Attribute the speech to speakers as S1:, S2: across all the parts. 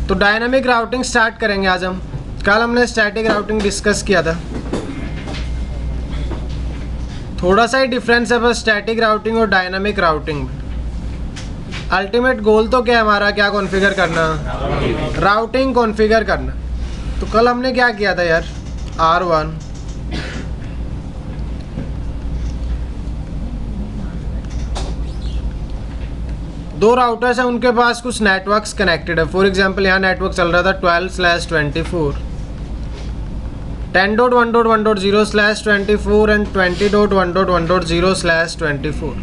S1: तो dynamic routing start करेंगे आज हम। कल हमने स्टैटिक राउटिंग डिस्कस किया था। थोड़ा सा ही डिफरेंस है बस स्टैटिक राउटिंग और डायनामिक राउटिंग में। अल्टीमेट गोल तो क्या है हमारा, क्या कॉन्फ़िगर करना, राउटिंग कॉन्फ़िगर करना। तो कल हमने क्या किया था यार, R1 दो राउटर्स हैं, उनके पास कुछ नेटवर्क्स कनेक्टेड है। फॉर एग्जांपल यहाँ नेटवर्क चल रहा था 12/24, 10.1.1.0/24 एंड 20.1.1.0/24।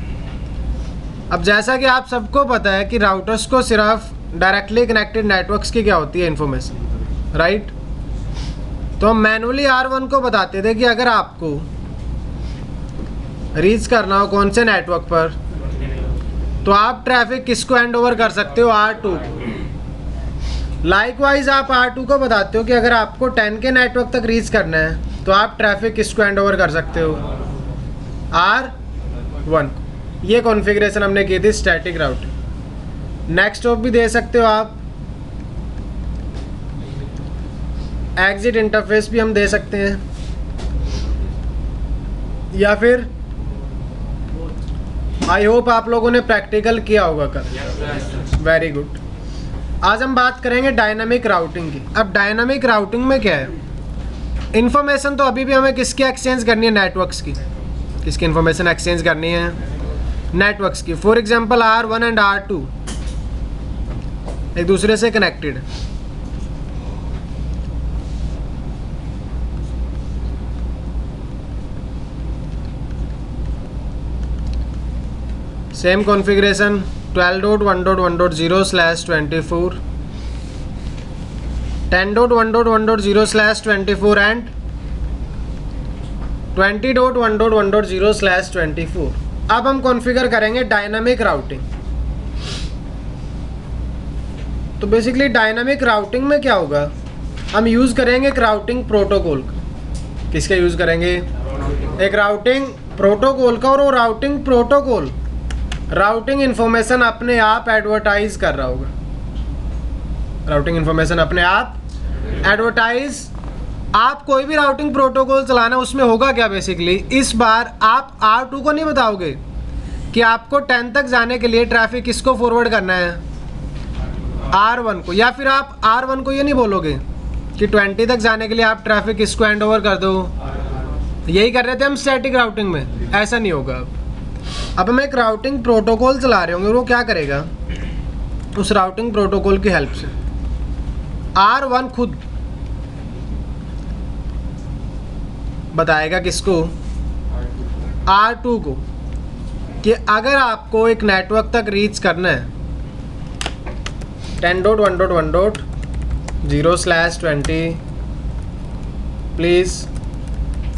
S1: अब जैसा कि आप सबको पता है कि राउटर्स को सिर्फ डायरेक्टली कनेक्टेड नेटवर्क्स की क्या होती है इन्फॉर्मेशन, राइट। तो हम मैनुअली R1 को बताते थे कि अगर आपको रीच करना हो कौन से नेटवर्क पर, तो आप ट्रैफिक किसको हैंड ओवर कर सकते हो, R2 को। लाइकवाइज आप R2 को बताते हो कि अगर आपको 10 के नेटवर्क तक रीच करना है तो आप ट्रैफिक किसको हैंड ओवर कर सकते हो, R1 को। ये कॉन्फ़िगरेशन हमने की थी स्टैटिक राउटिंग। नेक्स्ट हॉप भी दे सकते हो आप, एग्जिट इंटरफेस भी हम दे सकते हैं, या फिर आई होप आप लोगों ने प्रैक्टिकल किया होगा कल। Very good. आज हम बात करेंगे डायनामिक राउटिंग की। अब डायनामिक राउटिंग में क्या है, इन्फॉर्मेशन तो अभी भी हमें किसकी एक्सचेंज करनी है, नेटवर्क्स की। किसकी इन्फॉर्मेशन एक्सचेंज करनी है, नेटवर्क्स की। For example R1 and R2 एक दूसरे से कनेक्टेड है। Same configuration 12.1.1.0/24, 10.1.1.0/24 and 20.1.1.0/24। अब हम कॉन्फ़िगर करेंगे डायनामिक राउटिंग। तो बेसिकली डायनामिक राउटिंग में क्या होगा, हम यूज़ करेंगे एक राउटिंग प्रोटोकॉल का। किसका यूज़ करेंगे, एक राउटिंग प्रोटोकॉल का। और वो राउटिंग प्रोटोकॉल राउटिंग इन्फॉर्मेशन अपने आप एडवर्टाइज कर रहा होगा। राउटिंग इन्फॉर्मेशन अपने आप एडवर्टाइज। आप कोई भी राउटिंग प्रोटोकॉल चलाना, उसमें होगा क्या बेसिकली, इस बार आप R2 को नहीं बताओगे कि आपको 10 तक जाने के लिए ट्रैफिक किसको फॉरवर्ड करना है, R1 को। या फिर आप R1 को ये नहीं बोलोगे कि 20 तक जाने के लिए आप ट्रैफिक किसको हैंड ओवर कर दो। यही कर रहे थे हम स्टैटिक राउटिंग में। ऐसा नहीं होगा। अब हम एक राउटिंग प्रोटोकॉल चला रहे होंगे, वो क्या करेगा, उस राउटिंग प्रोटोकॉल की हेल्प से R1 खुद बताएगा किसको, R2 को, कि अगर आपको एक नेटवर्क तक रीच करना है 10.1.1.0/20, प्लीज़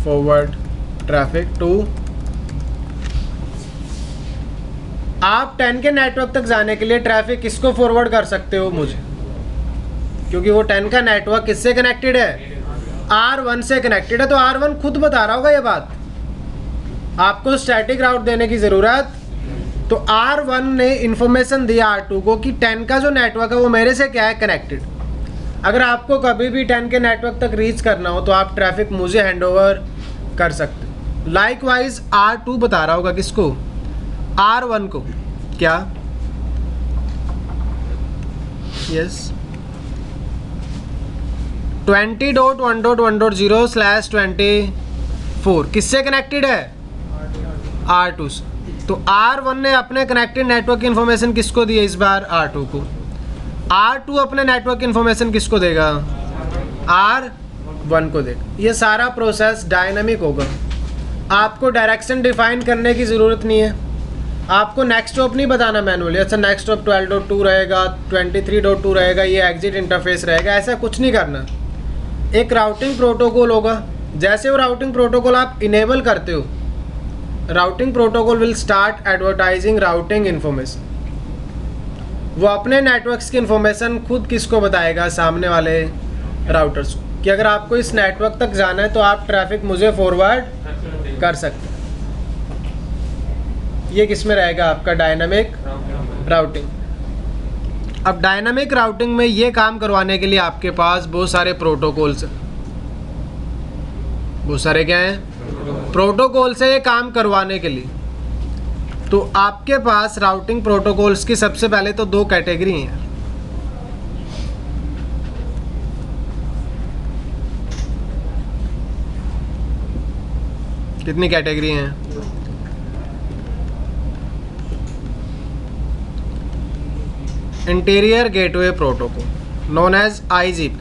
S1: फॉरवर्ड ट्रैफिक टू। आप 10 के नेटवर्क तक जाने के लिए ट्रैफिक किसको फॉरवर्ड कर सकते हो, मुझे, क्योंकि वो 10 का नेटवर्क किससे कनेक्टेड है, R1 से कनेक्टेड है। तो R1 खुद बता रहा होगा ये बात, आपको स्टैटिक राउट देने की ज़रूरत। तो R1 ने इन्फॉर्मेशन दिया R2 को कि 10 का जो नेटवर्क है वो मेरे से क्या है, कनेक्टेड। अगर आपको कभी भी 10 के नेटवर्क तक रीच करना हो तो आप ट्रैफिक मुझे हैंड ओवर कर सकते हो। लाइकवाइज R2 बता रहा होगा किसको, R1 को, क्या, यस, 20.1.1.0/24 किससे कनेक्टेड है, R2 से। तो R1 ने अपने कनेक्टेड नेटवर्क की इन्फॉर्मेशन किसको दी है इस बार, R2 को। R2 अपने नेटवर्क की इन्फॉर्मेशन किसको देगा, R1 को देगा। ये सारा प्रोसेस डायनामिक होगा। आपको डायरेक्शन डिफाइन करने की ज़रूरत नहीं है, आपको नेक्स्ट हॉप नहीं बताना मैनुअली, अच्छा नेक्स्ट हॉप 12.2 रहेगा, 23.2 रहेगा, ये एग्जिट इंटरफेस रहेगा, ऐसा कुछ नहीं करना। एक राउटिंग प्रोटोकॉल होगा, जैसे वो राउटिंग प्रोटोकॉल आप इनेबल करते हो, routing protocol will start advertising routing information. वो अपने नेटवर्क्स की इन्फॉर्मेशन खुद किसको बताएगा, सामने वाले राउटर्स को, कि अगर आपको इस नेटवर्क तक जाना है तो आप ट्रैफिक मुझे फॉरवर्ड कर सकते हैं। ये किस में रहेगा आपका, डायनामिक राउटिंग। अब डायनामिक राउटिंग में ये काम करवाने के लिए आपके पास बहुत सारे प्रोटोकॉल्स हैं। बहुत सारे क्या हैं? प्रोटोकॉल से ये काम करवाने के लिए। तो आपके पास राउटिंग प्रोटोकॉल्स की सबसे पहले तो दो कैटेगरी हैं। कितनी कैटेगरी हैं? Interior gateway protocol known as IGP,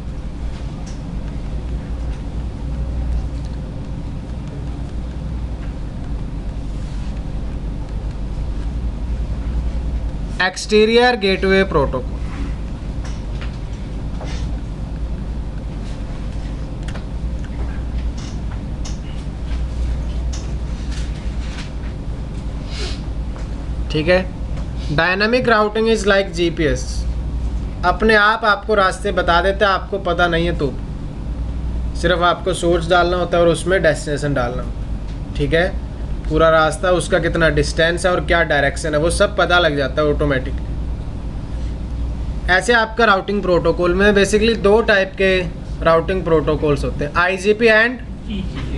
S1: exterior gateway protocol, ठीक है। Dynamic routing is like GPS, अपने आप आपको रास्ते बता देता है, आपको पता नहीं है तो सिर्फ आपको सोर्स डालना होता है और उसमें डेस्टिनेशन डालना होता है, ठीक है। पूरा रास्ता, उसका कितना डिस्टेंस है और क्या डायरेक्शन है, वो सब पता लग जाता है ऑटोमेटिकली। ऐसे आपका राउटिंग प्रोटोकॉल में बेसिकली दो टाइप के राउटिंग प्रोटोकॉल्स होते हैं, IGP and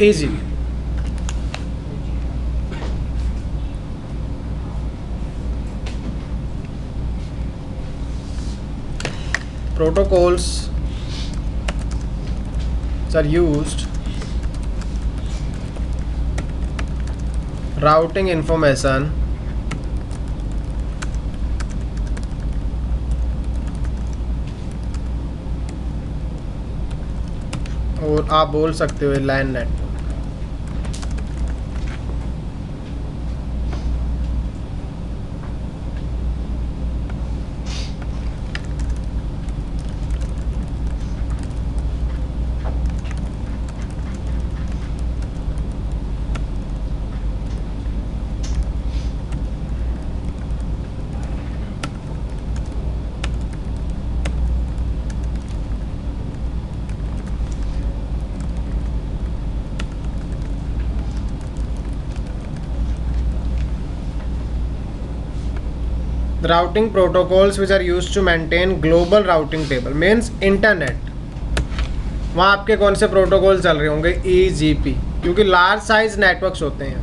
S1: EGP। Protocols are used routing information और आप बोल सकते हो LAN network. The routing protocols which are used to maintain global routing table means internet। वहाँ आपके कौन से प्रोटोकॉल चल रहे होंगे? EGP, क्योंकि लार्ज साइज नेटवर्क्स होते हैं।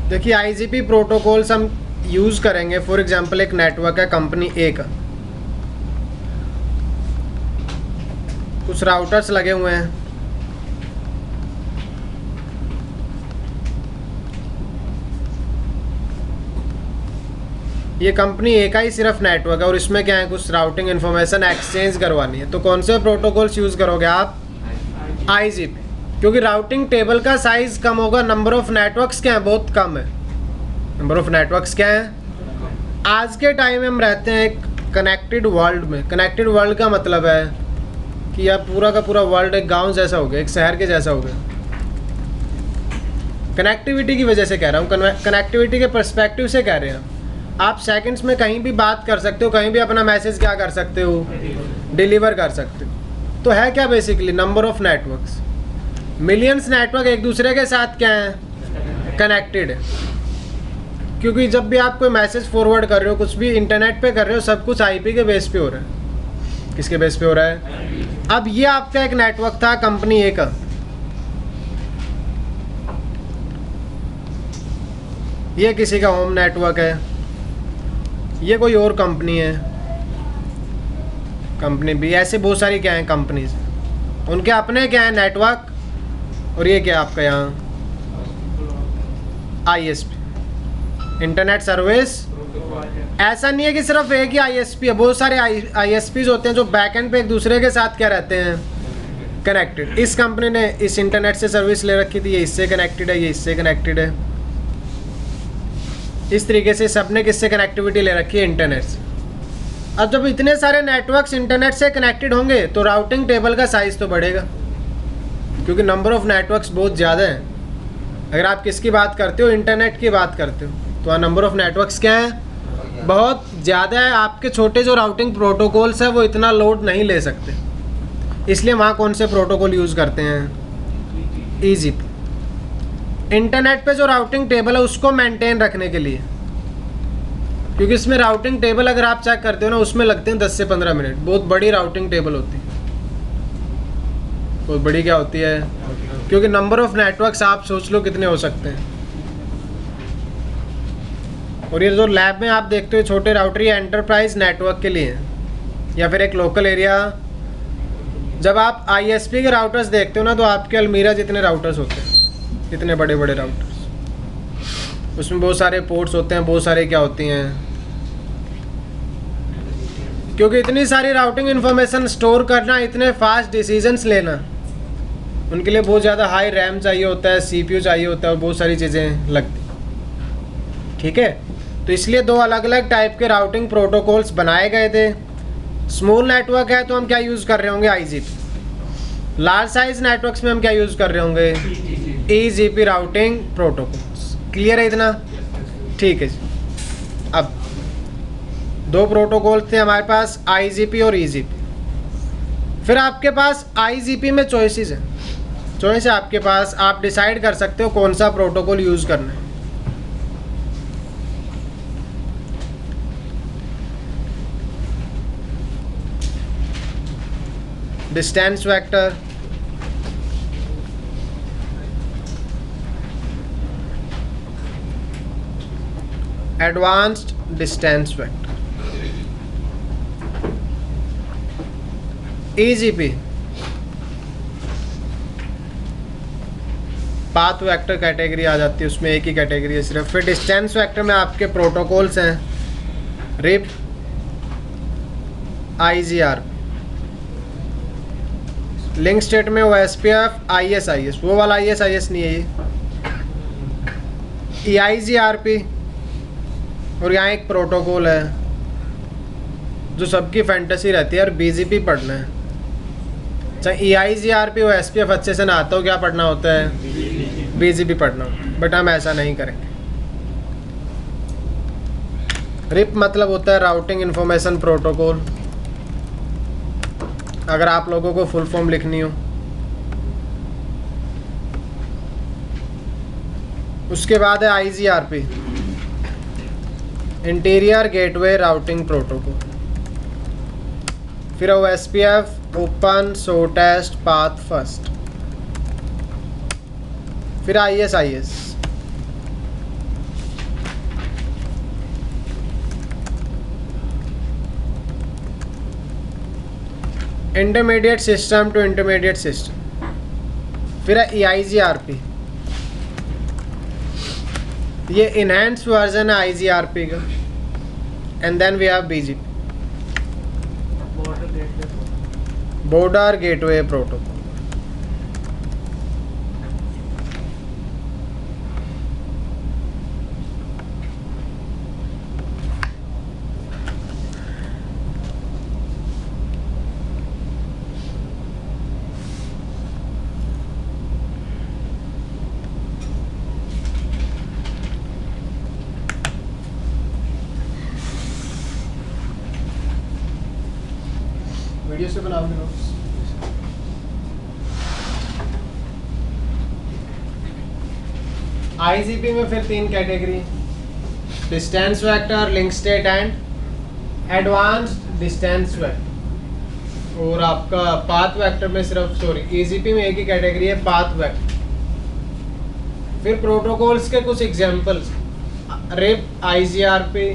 S1: देखिए IGP प्रोटोकॉल्स हम यूज़ करेंगे। फॉर एग्जांपल एक नेटवर्क है कंपनी A का, कुछ राउटर्स लगे हुए हैं, ये कंपनी A का ही सिर्फ नेटवर्क है और इसमें क्या है, कुछ राउटिंग इन्फॉर्मेशन एक्सचेंज करवानी है। तो कौन से प्रोटोकॉल्स यूज़ करोगे आप? IGP, क्योंकि राउटिंग टेबल का साइज कम होगा, नंबर ऑफ नेटवर्क्स क्या है, बहुत कम है। नंबर ऑफ नेटवर्क्स क्या है? आज के टाइम में हम रहते हैं एक कनेक्टेड वर्ल्ड में। कनेक्टेड वर्ल्ड का मतलब है कि अब पूरा का पूरा वर्ल्ड एक गांव जैसा हो गया, एक शहर के जैसा हो गया। कनेक्टिविटी की वजह से कह रहा हूँ, कनेक्टिविटी के पर्सपेक्टिव से कह रहे हैं। आप सेकंड्स में कहीं भी बात कर सकते हो, कहीं भी अपना मैसेज क्या कर सकते हो, डिलीवर कर सकते हो। तो है क्या basically? Number of networks, millions network एक दूसरे के साथ क्या है, कनेक्टेड है। क्योंकि जब भी आप कोई मैसेज फॉरवर्ड कर रहे हो, कुछ भी इंटरनेट पे कर रहे हो, सब कुछ IP के बेस पे हो रहा है। किसके बेस पे हो रहा है? अब ये आपका एक नेटवर्क था कंपनी A का, ये किसी का होम नेटवर्क है, ये कोई और कंपनी है, कंपनी B, ऐसे बहुत सारी क्या है कंपनीज, उनके अपने क्या है नेटवर्क। और ये क्या आपका यहाँ ISP, इंटरनेट सर्विस। ऐसा नहीं है कि सिर्फ एक ही ISP है, बहुत सारे ISPs होते हैं जो बैकएंड पे एक दूसरे के साथ क्या रहते हैं, कनेक्टेड। इस कंपनी ने इस इंटरनेट से सर्विस ले रखी थी, ये इससे कनेक्टेड है, ये इससे कनेक्टेड है। इस तरीके से सबने किससे कनेक्टिविटी ले रखी है, इंटरनेट से। अब जब इतने सारे नेटवर्क्स इंटरनेट से कनेक्टेड होंगे तो राउटिंग टेबल का साइज़ तो बढ़ेगा, क्योंकि नंबर ऑफ़ नेटवर्क्स बहुत ज़्यादा है। अगर आप किसकी बात करते हो, इंटरनेट की बात करते हो, तो नंबर ऑफ़ नेटवर्क्स क्या है, बहुत ज़्यादा है। आपके छोटे जो राउटिंग प्रोटोकॉल्स हैं वो इतना लोड नहीं ले सकते, इसलिए वहाँ कौन से प्रोटोकॉल यूज़ करते हैं, EGP। इंटरनेट पे जो राउटिंग टेबल है उसको मेंटेन रखने के लिए, क्योंकि इसमें राउटिंग टेबल अगर आप चेक करते हो ना उसमें लगते हैं 10 से 15 मिनट। बहुत बड़ी राउटिंग टेबल होती है, बहुत बड़ी क्या होती है, क्योंकि नंबर ऑफ नेटवर्क्स आप सोच लो कितने हो सकते हैं। और ये जो लैब में आप देखते हो छोटे राउटर, ये एंटरप्राइज नेटवर्क के लिए हैं या फिर एक लोकल एरिया। जब आप आईएसपी के राउटर्स देखते हो ना तो आपके अलमीरा जितने राउटर्स होते हैं, इतने बड़े बड़े राउटर्स, उसमें बहुत सारे पोर्ट्स होते हैं, बहुत सारे क्या होती हैं, क्योंकि इतनी सारी राउटिंग इन्फॉर्मेशन स्टोर करना, इतने फास्ट डिसीजंस लेना, उनके लिए बहुत ज़्यादा हाई रैम चाहिए होता है, सीपीयू चाहिए होता है और बहुत सारी चीज़ें लगती। ठीक है, तो इसलिए दो अलग अलग टाइप के राउटिंग प्रोटोकॉल्स बनाए गए थे। स्मॉल नेटवर्क है तो हम क्या यूज़ कर रहे होंगे, आईजीपी। लार्ज साइज नेटवर्क्स में हम क्या यूज़ कर रहे होंगे, ईजीपी राउटिंग प्रोटोकॉल्स। क्लियर है इतना? ठीक है जी। अब दो प्रोटोकॉल्स थे हमारे पास, आईजीपी और ईजीपी। फिर आपके पास आईजीपी में चॉइसेस हैं, चॉइस है आपके पास, आप डिसाइड कर सकते हो कौन सा प्रोटोकॉल यूज़ करना है। Distance vector, advanced distance vector, EGP, path vector category आ जाती है, उसमें एक ही कैटेगरी है सिर्फ। फिर डिस्टेंस वेक्टर में आपके प्रोटोकॉल्स हैं, रिप, आईजीआर। लिंक स्टेट में ओएसपीएफ, आईएसआईएस, वो वाला आईएसआईएस नहीं है ये, ईआईजीआरपी। और यहाँ एक प्रोटोकॉल है जो सबकी फैंटेसी रहती है, और बीजीपी पढ़ना है। चाहे ईआईजीआरपी ओएसपीएफ अच्छे से ना आता हो, क्या पढ़ना होता है, बीजीपी पढ़ना होता है, बट हम ऐसा नहीं करेंगे। रिप मतलब होता है राउटिंग इंफॉर्मेशन प्रोटोकॉल, अगर आप लोगों को फुल फॉर्म लिखनी हो। उसके बाद है IGRP, interior gateway routing protocol. फिर OSPF, open shortest path first. फिर ISIS, intermediate system to intermediate system. फिर है ईआईजीआरपी, ये इनहेंस वर्जन है आईजीआरपी का। And then we have BGP, border gateway protocol. Video से बनाओ नोट्स। आईजीपी में फिर तीन category, distance vector, link state and advanced distance vector. और आपका पाथ वेक्टर में सिर्फ, सॉरी, ईजीपी में एक ही कैटेगरी है, पाथ वेक्टर। फिर प्रोटोकॉल्स के कुछ examples, RIP, IGRP,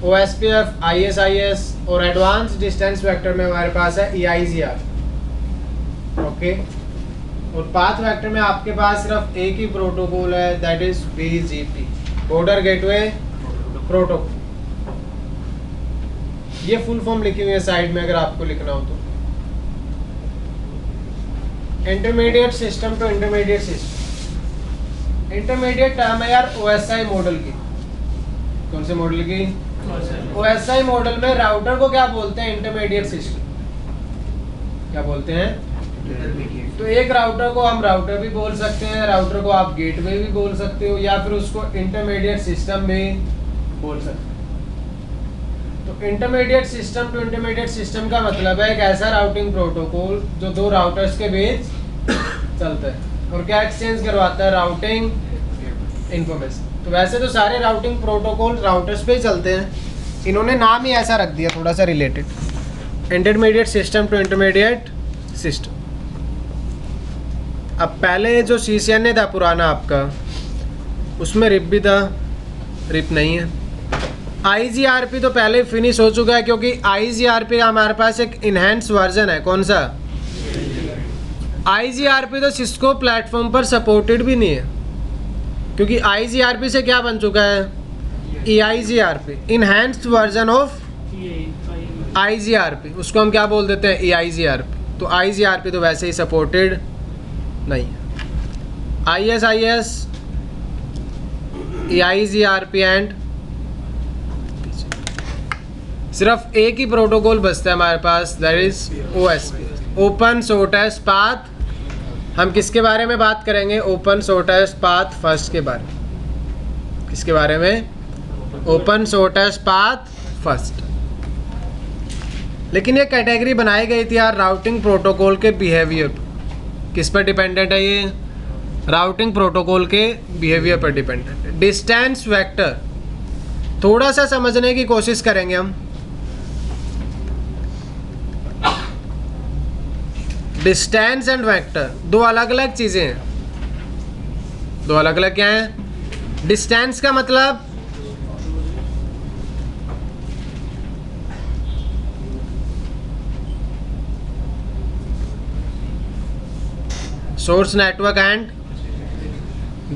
S1: OSPF, ISIS, और एडवांस डिस्टेंस वेक्टर में हमारे पास है ईआईजीआर। ओके, और पाथ वेक्टर में आपके पास सिर्फ एक ही प्रोटोकॉल है, that is BGP, border gateway protocol. ये फुल फॉर्म लिखी हुई है साइड में अगर आपको लिखना हो तो। Intermediate system to intermediate system, intermediate term है यार ओएसआई मॉडल की। कौन से मॉडल की? ओएसआई मॉडल में राउटर को क्या बोलते हैं, इंटरमीडिएट सिस्टम। क्या बोलते हैं? तो एक राउटर को हम राउटर भी बोल सकते हैं, राउटर को आप गेटवे भी बोल सकते हो, या फिर उसको इंटरमीडिएट सिस्टम भी बोल सकते हो। तो intermediate system to intermediate system का मतलब है एक ऐसा राउटिंग प्रोटोकॉल जो दो राउटर्स के बीच चलता है। और क्या एक्सचेंज करवाता है? Routing information. तो वैसे तो सारे राउटिंग प्रोटोकॉल राउटर्स पे ही चलते हैं, इन्होंने नाम ही ऐसा रख दिया थोड़ा सा related, intermediate system to intermediate system. अब पहले जो CCNA था पुराना आपका, उसमें रिप भी था, रिप नहीं है। IGRP तो पहले ही फिनिश हो चुका है, क्योंकि IGRP का हमारे पास एक इनहेंस वर्जन है। कौन सा? IGRP तो सिस्को प्लेटफॉर्म पर सपोर्टेड भी नहीं है, क्योंकि IGRP से क्या बन चुका है? EIGRP, enhanced version of IGRP। उसको हम क्या बोल देते हैं? EIGRP। तो IGRP तो वैसे ही सपोर्टेड नहीं है। ISIS, EIGRP एंड सिर्फ एक ही प्रोटोकॉल बचता है हमारे पास, that is OSPF, open shortest path. हम किसके बारे में बात करेंगे? ओपन शॉर्टेस्ट पाथ फर्स्ट के बारे में। किसके बारे में? Open shortest path first. लेकिन ये कैटेगरी बनाई गई थी यार राउटिंग प्रोटोकॉल के बिहेवियर पर। किस पर डिपेंडेंट है ये? राउटिंग प्रोटोकॉल के बिहेवियर पर डिपेंडेंट है। डिस्टेंस वेक्टर थोड़ा सा समझने की कोशिश करेंगे हम। डिस्टेंस एंड वेक्टर दो अलग अलग चीजें हैं। दो अलग अलग क्या हैं? डिस्टेंस का मतलब source network and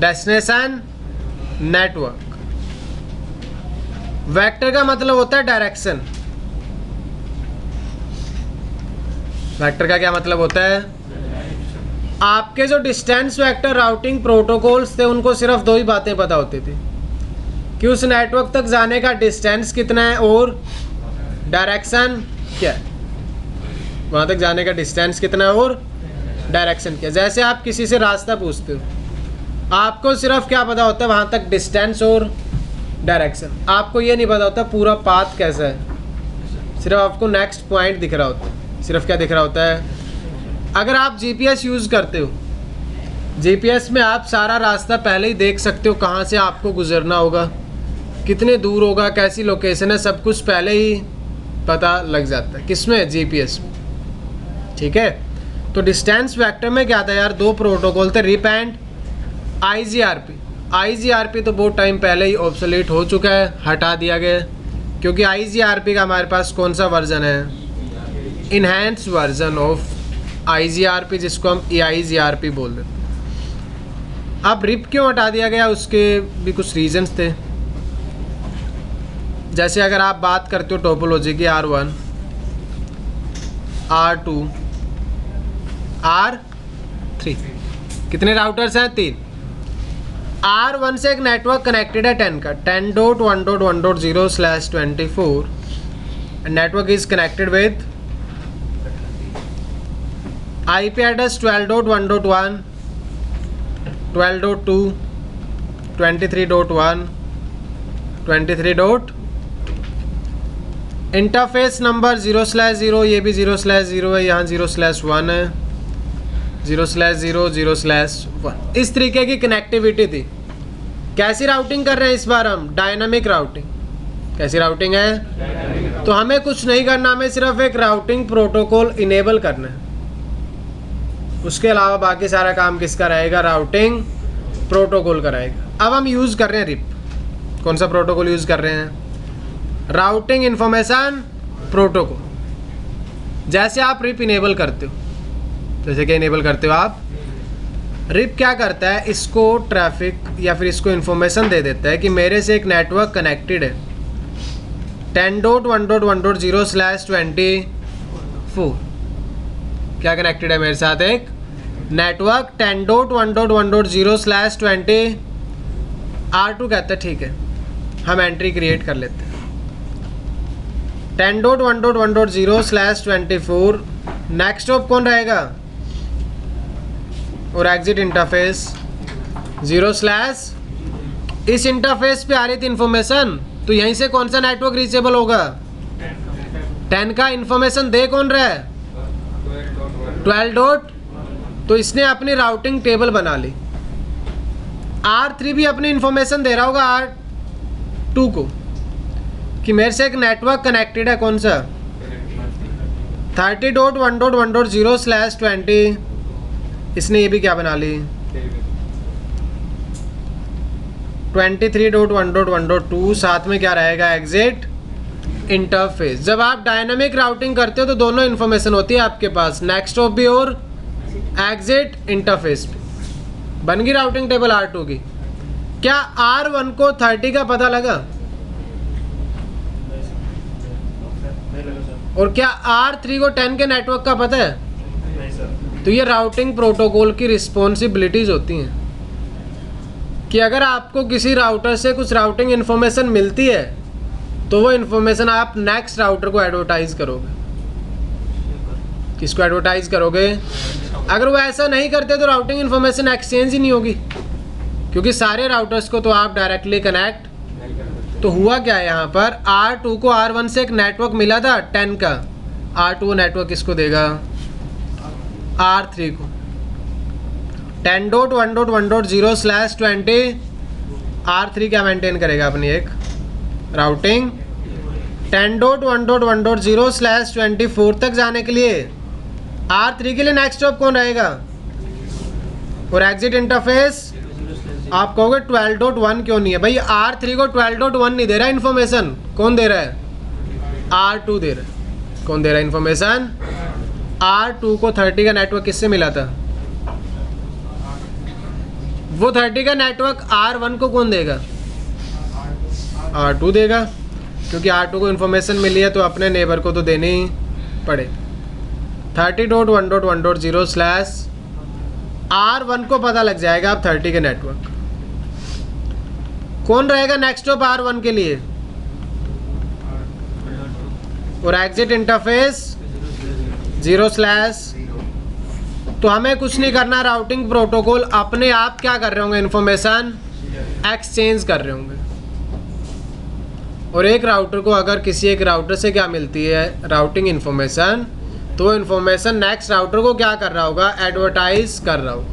S1: destination network. Vector का मतलब होता है डायरेक्शन। वेक्टर का क्या मतलब होता है? आपके जो डिस्टेंस वेक्टर राउटिंग प्रोटोकॉल्स थे, उनको सिर्फ दो ही बातें पता होती थी कि उस नेटवर्क तक जाने का डिस्टेंस कितना है और डायरेक्शन क्या है। वहाँ तक जाने का डिस्टेंस कितना है और डायरेक्शन क्या है। जैसे आप किसी से रास्ता पूछते हो, आपको सिर्फ क्या पता होता है? वहाँ तक डिस्टेंस और डायरेक्शन। आपको ये नहीं पता होता पूरा पाथ कैसा है, सिर्फ आपको नेक्स्ट पॉइंट दिख रहा होता है। सिर्फ क्या दिख रहा होता है? अगर आप GPS यूज़ करते हो, GPS में आप सारा रास्ता पहले ही देख सकते हो, कहाँ से आपको गुजरना होगा, कितने दूर होगा, कैसी लोकेशन है, सब कुछ पहले ही पता लग जाता है। किसमें? GPS में। ठीक है। तो डिस्टेंस वेक्टर में क्या था यार? दो प्रोटोकॉल थे, रिप एंड IGRP। IGRP तो बहुत टाइम पहले ही ऑब्सोलीट हो चुका है, हटा दिया गया, क्योंकि IGRP का हमारे पास कौन सा वर्जन है? इनहेंस वर्जन ऑफ IGRP, जिसको हम EIGRP बोल देते हैं। अब रिप क्यों हटा दिया गया? उसके भी कुछ रीजंस थे। जैसे अगर आप बात करते हो टोपोलॉजी की, R1, R2, R3, कितने राउटर्स हैं? 3। R1 से एक नेटवर्क कनेक्टेड है 10 का, 10.1.1.0/24। Network is connected with IP address 12.1.1, 12.2, 23.1, 23. Interface number 0/0, ये भी 0/0 है, यहाँ 0/1 है, 0/0, 0/1। इस तरीके की कनेक्टिविटी थी। कैसी राउटिंग कर रहे हैं इस बार हम? Dynamic routing. कैसी राउटिंग है? तो हमें कुछ नहीं करना, हमें सिर्फ एक राउटिंग प्रोटोकॉल इनेबल करना है। उसके अलावा बाकी सारा काम किसका रहेगा? राउटिंग प्रोटोकॉल का रहेगा। अब हम यूज़ कर रहे हैं रिप। कौन सा प्रोटोकॉल यूज़ कर रहे हैं? Routing information protocol. जैसे आप रिप इनेबल करते हो, जैसे क्या इनेबल करते हो आप? रिप क्या करता है? इसको ट्रैफिक या फिर इसको इन्फॉर्मेशन दे देता है कि मेरे से एक नेटवर्क कनेक्टेड है 10.1.1.0/24। क्या कनेक्टेड है मेरे साथ? एक नेटवर्क 10.1.1.0/20। R2 कहता है ठीक है, हम एंट्री क्रिएट कर लेते हैं 10.1.1.0/24। नेक्स्ट ऑफ कौन रहेगा? और एग्जिट इंटरफेस 0/। इस इंटरफेस पे आ रही थी इन्फॉर्मेशन, तो यहीं से कौन सा नेटवर्क रीचेबल होगा? 10 का इन्फॉर्मेशन दे कौन रहा है? 12. तो इसने अपनी राउटिंग टेबल बना ली। R3 भी अपनी इंफॉर्मेशन दे रहा होगा R2 को कि मेरे से एक नेटवर्क कनेक्टेड है, कौन सा 30.1.1.0/20। इसने ये भी क्या बना ली 23.1.1.2। साथ में क्या रहेगा एग्जिट इंटरफेस। जब आप डायनामिक राउटिंग करते हो तो दोनों इन्फॉर्मेशन होती है आपके पास, नेक्स्ट हॉप भी और एग्जिट इंटरफेस भी। बन गई राउटिंग टेबल R2 की। क्या R1 को 30 का पता लगा? और क्या R3 को 10 के नेटवर्क का पता है? तो ये राउटिंग प्रोटोकॉल की रिस्पॉन्सिबिलिटीज होती हैं कि अगर आपको किसी राउटर से कुछ राउटिंग इन्फॉर्मेशन मिलती है तो वो इन्फॉर्मेशन आप नेक्स्ट राउटर को एडवर्टाइज करोगे। किसको एडवर्टाइज करोगे? अगर वो ऐसा नहीं करते तो राउटिंग इन्फॉर्मेशन एक्सचेंज ही नहीं होगी, क्योंकि सारे राउटर्स को तो आप डायरेक्टली कनेक्ट। तो हुआ क्या है यहाँ पर, R2 को R1 से एक नेटवर्क मिला था 10 का, R2 वो नेटवर्क किसको देगा R3 को। 10.1.1.0/20 R3 क्या मेंटेन करेगा अपनी एक राउटिंग। 10.1.1.0/24 तक जाने के लिए R3 के लिए नेक्स्ट हॉप कौन रहेगा, और एग्जिट इंटरफेस आप कहोगे 12.1 क्यों नहीं है भाई? R3 को 12.1 नहीं दे रहा इन्फॉर्मेशन, कौन दे रहा है R2 दे रहा है। कौन दे रहा है इन्फॉर्मेशन? R2 को 30 का नेटवर्क किससे मिला था? वो 30 का नेटवर्क R1 को कौन देगा? R2 देगा, क्योंकि R2 को इन्फॉर्मेशन मिली है तो अपने नेबर को तो देनी ही पड़े। 30.1.1.0/R1 को पता लग जाएगा अब 30 के नेटवर्क। कौन रहेगा नेक्स्ट हॉप R1 के लिए, और एग्जिट इंटरफेस 0/। तो हमें कुछ नहीं करना, राउटिंग प्रोटोकॉल अपने आप क्या कर रहे होंगे, इन्फॉर्मेशन एक्सचेंज कर रहे होंगे। और एक राउटर को अगर किसी एक राउटर से क्या मिलती है राउटिंग इन्फॉर्मेशन, तो वो इन्फॉर्मेशन नेक्स्ट राउटर को क्या कर रहा होगा, एडवर्टाइज कर रहा होगा।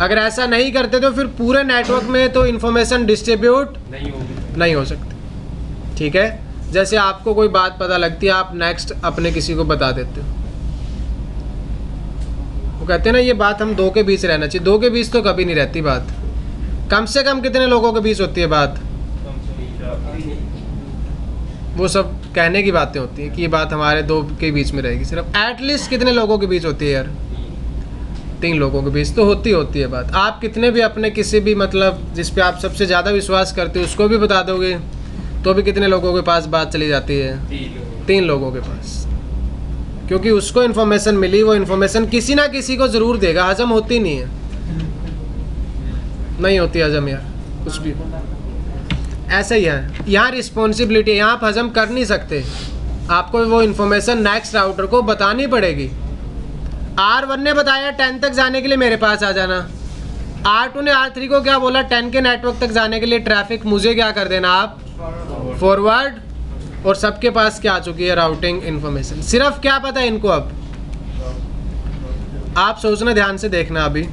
S1: अगर ऐसा नहीं करते तो फिर पूरे नेटवर्क में तो इन्फॉर्मेशन डिस्ट्रीब्यूट नहीं हो सकती। ठीक है, जैसे आपको कोई बात पता लगती है, आप नेक्स्ट अपने किसी को बता देते हो, वो कहते हैं ना ये बात हम दो के बीच रहना चाहिए। दो के बीच तो कभी नहीं रहती बात, कम से कम कितने लोगों के बीच होती है बात? वो सब कहने की बातें होती हैं कि ये बात हमारे दो के बीच में रहेगी। सिर्फ एटलीस्ट कितने लोगों के बीच होती है यार? 3 लोगों के बीच तो होती है बात। आप कितने भी अपने किसी भी मतलब जिस पे आप सबसे ज़्यादा विश्वास करते हो उसको भी बता दोगे तो भी कितने लोगों के पास बात चली जाती है? 3 लोगों के पास, क्योंकि उसको इन्फॉर्मेशन मिली, वो इन्फॉर्मेशन किसी ना किसी को ज़रूर देगा। हजम होती नहीं है, नहीं होती हजम यार कुछ भी। ऐसा ही है यहाँ रिस्पॉन्सिबिलिटी, यहाँ आप हजम कर नहीं सकते, आपको वो इन्फॉर्मेशन नेक्स्ट राउटर को बतानी पड़ेगी। R1 ने बताया 10 तक जाने के लिए मेरे पास आ जाना, R2 ने R3 को क्या बोला 10 के नेटवर्क तक जाने के लिए ट्रैफिक मुझे क्या कर देना आप फॉरवर्ड, और सबके पास क्या आ चुकी है राउटिंग इन्फॉर्मेशन। सिर्फ क्या पता है इनको, अब आप सोचना ध्यान से देखना। अभी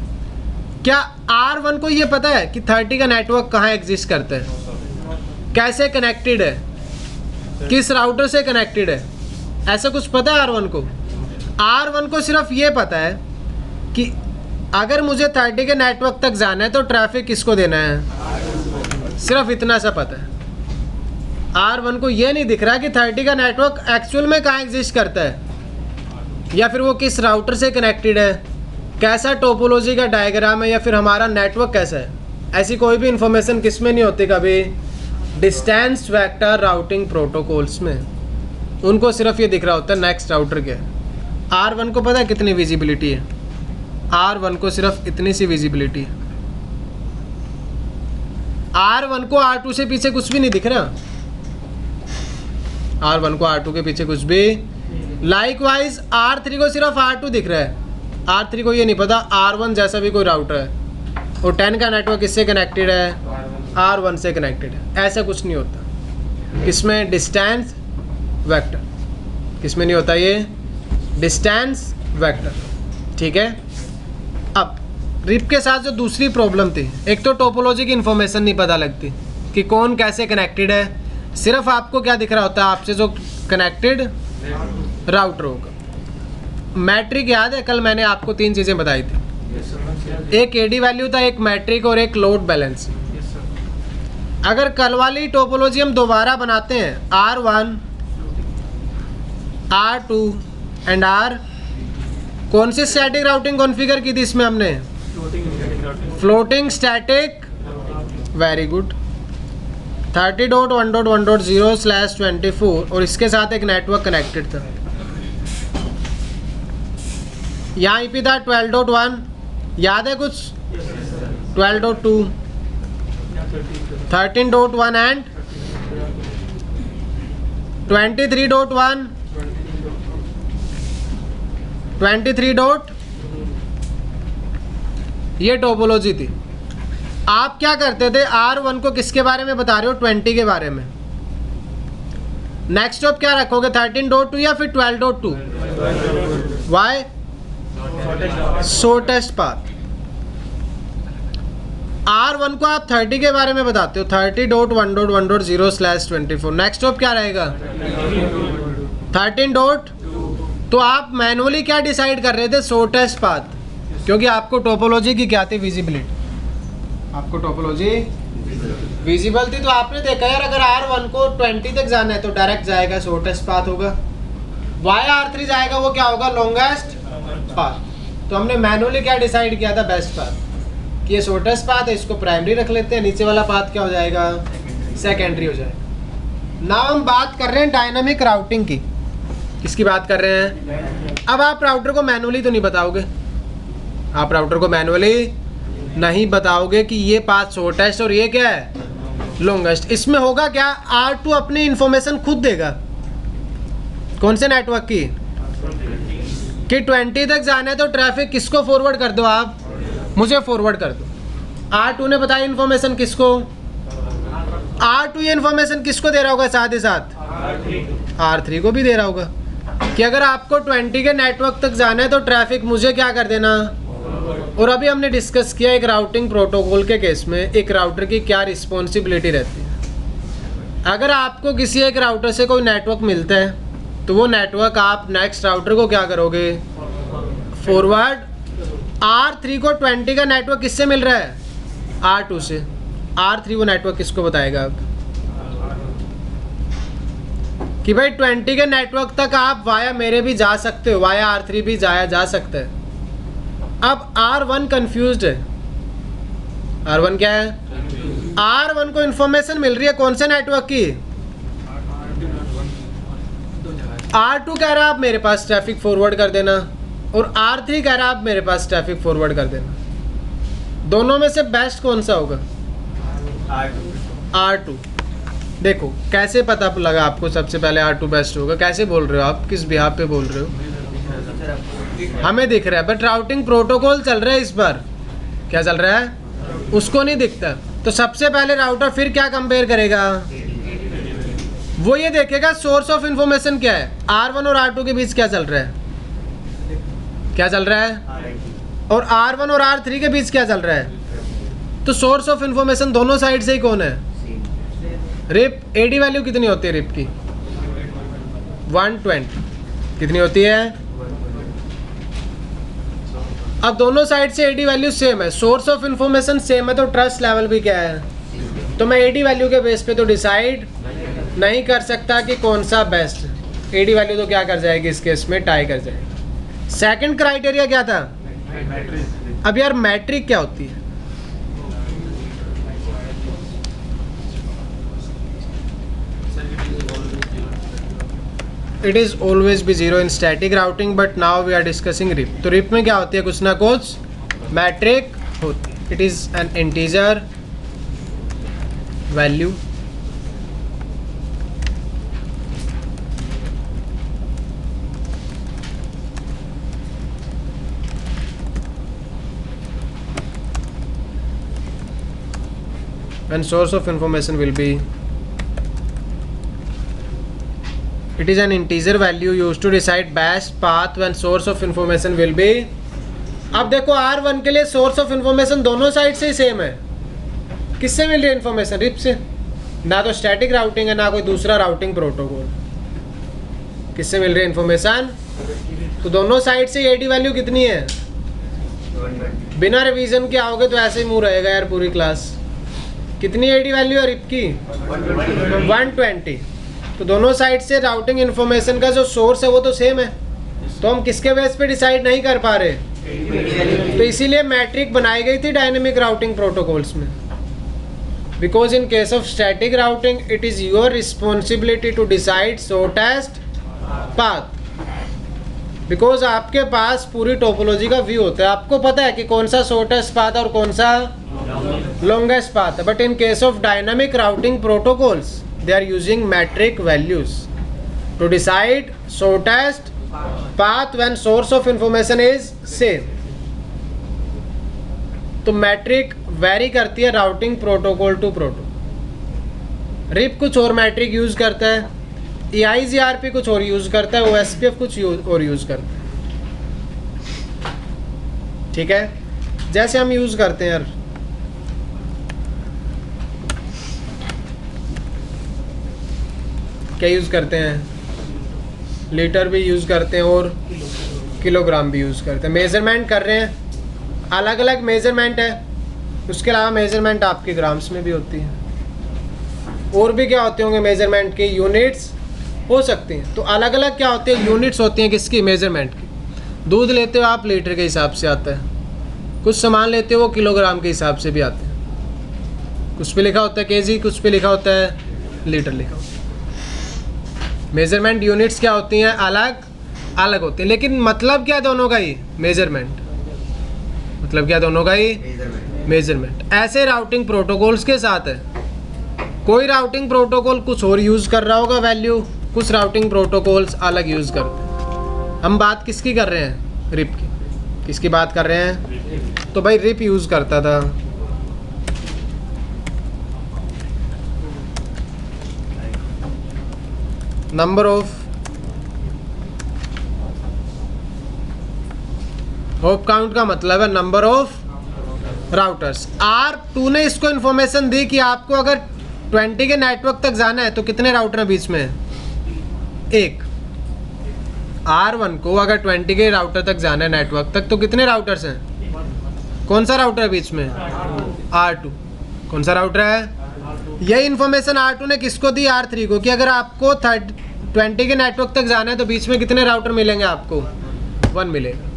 S1: क्या R1 को ये पता है कि 30 का नेटवर्क कहाँ एग्जिस्ट करता है, कैसे कनेक्टेड है, किस राउटर से कनेक्टेड है, ऐसा कुछ पता है R1 को? R1 को सिर्फ ये पता है कि अगर मुझे 30 के नेटवर्क तक जाना है तो ट्रैफिक किसको देना है, सिर्फ इतना सा पता है। R1 को ये नहीं दिख रहा कि 30 का नेटवर्क एक्चुअल में कहाँ एग्जिस्ट करता है, या फिर वो किस राउटर से कनेक्टेड है, कैसा टोपोलॉजी का डायग्राम है, या फिर हमारा नेटवर्क कैसा है। ऐसी कोई भी इंफॉर्मेशन किस में नहीं होती कभी, डिस्टेंस वेक्टर राउटिंग प्रोटोकॉल्स में। उनको सिर्फ ये दिख रहा होता है नेक्स्ट राउटर क्या है। R1 को पता है कितनी विजिबिलिटी है, R1 को सिर्फ इतनी सी विजिबिलिटी है। R1 को R2 से पीछे कुछ भी नहीं दिख रहा, R1 को R2 के पीछे कुछ भी। लाइकवाइज R3 को सिर्फ R2 दिख रहा है, R3 को ये नहीं पता R1 जैसा भी कोई राउटर है, और 10 का नेटवर्क किससे कनेक्टेड है, R1 से कनेक्टेड है। ऐसा कुछ नहीं होता किसमें, डिस्टेंस वेक्टर, किसमें नहीं होता ये डिस्टेंस वेक्टर। ठीक है, रिप के साथ जो दूसरी प्रॉब्लम थी, एक तो टोपोलॉजी की इन्फॉर्मेशन नहीं पता लगती कि कौन कैसे कनेक्टेड है, सिर्फ आपको क्या दिख रहा होता है, आपसे जो कनेक्टेड राउटर होगा। मैट्रिक याद है, कल मैंने आपको 3 चीज़ें बताई थी, एक एडी वैल्यू था, एक मैट्रिक और एक लोड बैलेंस। अगर कल वाली टोपोलॉजी हम दोबारा बनाते हैं, R1 R2 एंड R, कौन सी स्टैटिक राउटिंग कॉन्फ़िगर की थी इसमें हमने? Floating static, very good. 30.1.1.0/24 और इसके साथ एक नेटवर्क कनेक्टेड था। यहाँ IP था 12.1, याद है कुछ? 12.2, 13.1 एंड 23.1, 23. ये टोपोलॉजी थी। आप क्या करते थे, R1 को किसके बारे में बता रहे हो? 20 के बारे में। नेक्स्ट स्टॉप क्या रखोगे, 13.2 या फिर 12.2? वाई? Shortest path. R1 को आप 30 के बारे में बताते हो, 30.1.1.0/24। नेक्स्ट स्टॉप क्या रहेगा? 13. तो आप मैनुअली क्या डिसाइड कर रहे थे? शॉर्टेस्ट पाथ, क्योंकि आपको टोपोलॉजी की क्या थी? विजिबिलिटी। आपको टोपोलॉजी विजिबल थी, तो आपने देखा यार अगर R1 को 20 तक जाना है तो डायरेक्ट जाएगा, शॉर्टेस्ट पाथ होगा। वाई R3 जाएगा, वो क्या होगा? Longest path. तो हमने मैनुअली क्या डिसाइड किया था? बेस्ट पाथ, कि ये शॉर्टेस्ट पाथ है, इसको प्राइमरी रख लेते हैं, नीचे वाला पाथ क्या हो जाएगा? सेकेंडरी हो जाएगा। ना हम बात कर रहे हैं डायनामिक राउटिंग की। किसकी बात कर रहे हैं? अब आप राउटर को मैनुअली तो नहीं बताओगे, आप राउटर को मैनुअली नहीं बताओगे कि ये पाथ शॉर्टेस्ट और ये क्या है? लॉन्गेस्ट। इसमें होगा क्या? R2 अपनी इंफॉर्मेशन खुद देगा। कौन से नेटवर्क की? कि 20 तक जाना है तो ट्रैफिक किसको फॉरवर्ड कर दो? आप मुझे फॉरवर्ड कर दो। R2 ने बताई इंफॉर्मेशन किसको? R2 ये इंफॉर्मेशन किसको दे रहा होगा? साथ ही साथ R3 को भी दे रहा होगा कि अगर आपको 20 के नेटवर्क तक जाना है तो ट्रैफिक मुझे क्या कर देना। और अभी हमने डिस्कस किया एक राउटिंग प्रोटोकॉल के केस में एक राउटर की क्या रिस्पॉन्सिबिलिटी रहती है। अगर आपको किसी एक राउटर से कोई नेटवर्क मिलता है तो वो नेटवर्क आप नेक्स्ट राउटर को क्या करोगे? फॉरवर्ड। R3 को 20 का नेटवर्क किससे मिल रहा है? R2 से। R3 वो नेटवर्क किसको बताएगा अब कि भाई 20 के नेटवर्क तक आप वाया मेरे भी जा सकते हो, वाया R3 भी जाया जा सकता है। अब R1 कंफ्यूज्ड है। R1 क्या है? R1 को इंफॉर्मेशन मिल रही है कौन से नेटवर्क की? R2 कह रहा है आप मेरे पास ट्रैफिक फॉरवर्ड कर देना, और R3 कह रहा है आप मेरे पास ट्रैफिक फॉरवर्ड कर देना। दोनों में से बेस्ट कौन सा होगा? R2। देखो कैसे पता लगा आपको सबसे पहले R2 बेस्ट होगा? कैसे बोल रहे हो आप? किस बिहाफ पे बोल रहे हो? हमें दिख रहा है, बट राउटिंग प्रोटोकॉल चल रहा है इस बार। क्या चल रहा है? उसको नहीं दिखता। तो सबसे पहले राउटर फिर क्या कंपेयर करेगा? वो ये देखेगा सोर्स ऑफ इंफॉर्मेशन क्या है। R1 और R2 के बीच क्या चल रहा है? क्या चल रहा है? और R1 और R3 के बीच क्या चल रहा है? तो सोर्स ऑफ इंफॉर्मेशन दोनों साइड से ही कौन है? रिप। एडी वैल्यू कितनी होती है रिप की? 120। कितनी होती है? अब दोनों साइड से एडी वैल्यू सेम है, सोर्स ऑफ इंफॉर्मेशन सेम है, तो ट्रस्ट लेवल भी क्या है? तो मैं एडी वैल्यू के बेस पे तो डिसाइड नहीं कर सकता कि कौन सा बेस्ट। एडी वैल्यू तो क्या कर जाएगी इस केस में? टाई कर जाएगी। सेकंड क्राइटेरिया क्या था? अब यार मैट्रिक क्या होती है? It is always be zero in static routing, but now we are discussing RIP. तो रिप में क्या होती है? कुछ ना कुछ मैट्रिक होती है। It is an integer value and source of information will be, it is an integer value used to decide best path when source of information will be अब देखो R1 के लिए सोर्स ऑफ इंफॉर्मेशन दोनों side से ही same है। किससे मिल रही है इंफॉर्मेशन? रिप से। ना तो स्टैटिक राउटिंग है ना कोई दूसरा राउटिंग प्रोटोकॉल। किससे मिल रही है इंफॉर्मेशन? तो दोनों साइड से एडी वैल्यू कितनी है? बिना रिवीजन के आओगे तो ऐसे ही मुंह रहेगा यार पूरी क्लास। कितनी एडी वैल्यू है रिप की? 120। तो दोनों साइड से राउटिंग इंफॉर्मेशन का जो सोर्स है वो तो सेम है, तो हम किसके बेस पे डिसाइड नहीं कर पा रहे? तो इसीलिए मैट्रिक बनाई गई थी डायनेमिक राउटिंग प्रोटोकॉल्स में। Because in case of static routing it is your responsibility to decide shortest path. Because आपके पास पूरी टोपोलॉजी का व्यू होता है, आपको पता है कि कौन सा शॉर्टेस्ट पाथ और कौन सा लॉन्गेस्ट पाथ है। But in case of dynamic routing protocols they are using metric values to decide shortest path when source of information is same. तो मैट्रिक वेरी करती है routing protocol to protocol. RIP कुछ और matric use करता है, EIGRP कुछ और use करता है, OSPF कुछ और यूज करता है। ठीक है, जैसे हम यूज करते हैं यार, क्या यूज करते हैं? लीटर भी यूज करते हैं और किलोग्राम भी यूज करते हैं। मेजरमेंट कर रहे हैं, अलग अलग मेजरमेंट है, उसके अलावा मेजरमेंट आपके ग्राम्स में भी होती है। और भी क्या होते होंगे मेजरमेंट की? यूनिट्स हो सकती हैं। तो अलग अलग क्या होती है? यूनिट्स होती हैं किसकी? मेजरमेंट की। दूध लेते हो आप लीटर के हिसाब से आता है, कुछ सामान लेते हो वो किलोग्राम के हिसाब से भी आते हैं। कुछ पे लिखा होता है केजी, कुछ पे लिखा होता है लीटर लिखा होता है। मेजरमेंट यूनिट्स क्या होती हैं? अलग अलग होती हैं। लेकिन मतलब क्या दोनों का ही? मेजरमेंट। मतलब क्या दोनों का ही? मेजरमेंट। ऐसे राउटिंग प्रोटोकॉल्स के साथ है, कोई राउटिंग प्रोटोकॉल कुछ और यूज कर रहा होगा वैल्यू, कुछ राउटिंग प्रोटोकॉल्स अलग यूज करते हैं। हम बात किसकी कर रहे हैं? रिप की। किसकी बात कर रहे हैं? तो भाई रिप यूज करता था नंबर ऑफ होप काउंट का मतलब है नंबर ऑफ राउटर्स। R2 ने इसको इंफॉर्मेशन दी कि आपको अगर 20 के नेटवर्क तक जाना है तो कितने राउटर हैं बीच में? एक। R1 को अगर 20 के राउटर तक जाना है नेटवर्क तक तो कितने राउटर्स हैं? कौन सा राउटर है बीच में? R2। कौन सा राउटर है? यही इंफॉर्मेशन R2 ने किसको दी? R3 को, कि अगर आपको 20 के नेटवर्क तक जाना है तो बीच में कितने राउटर मिलेंगे आपको? 1 मिलेगा।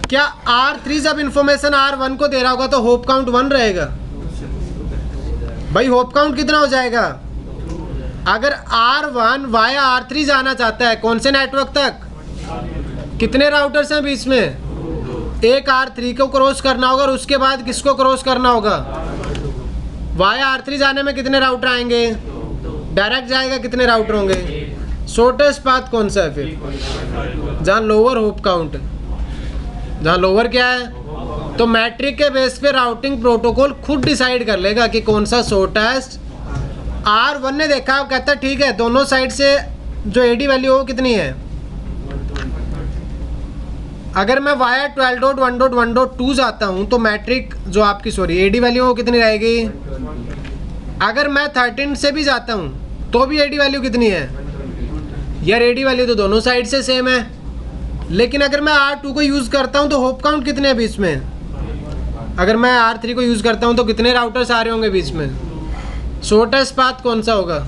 S1: क्या R3 जब इंफॉर्मेशन R1 को दे रहा होगा तो होप काउंट 1 रहेगा? भाई होप काउंट कितना हो जाएगा? अगर R1 वाया R3 जाना चाहता है कौन से नेटवर्क तक? कितने राउटर्स हैं बीच में? एक R3 को क्रॉस करना होगा और उसके बाद किसको क्रॉस करना होगा? वाया R3 जाने में कितने राउटर आएंगे? डायरेक्ट जाएगा कितने राउटर होंगे? शॉर्टेस्ट पाथ कौन सा है फिर? जहाँ लोअर होप काउंट है, जहाँ लोअर क्या है? तो मैट्रिक के बेस पे राउटिंग प्रोटोकॉल खुद डिसाइड कर लेगा कि कौन सा शॉर्टेस्ट। R1 ने देखा, कहता ठीक है दोनों साइड से जो एडी वैल्यू हो कितनी है? अगर मैं वाया 12.1.1.2 जाता हूँ तो मैट्रिक जो आपकी एडी वैल्यू हो कितनी रहेगी? अगर मैं 13 से भी जाता हूँ तो भी एडी वैल्यू कितनी है? यार एडी वैल्यू तो दोनों साइड से सेम है। लेकिन अगर मैं R2 को यूज़ करता हूँ तो होप काउंट कितने हैं बीच में? अगर मैं R3 को यूज़ करता हूँ तो कितने राउटर्स आ रहे होंगे बीच में? शॉर्टेस्ट पाथ कौन सा होगा?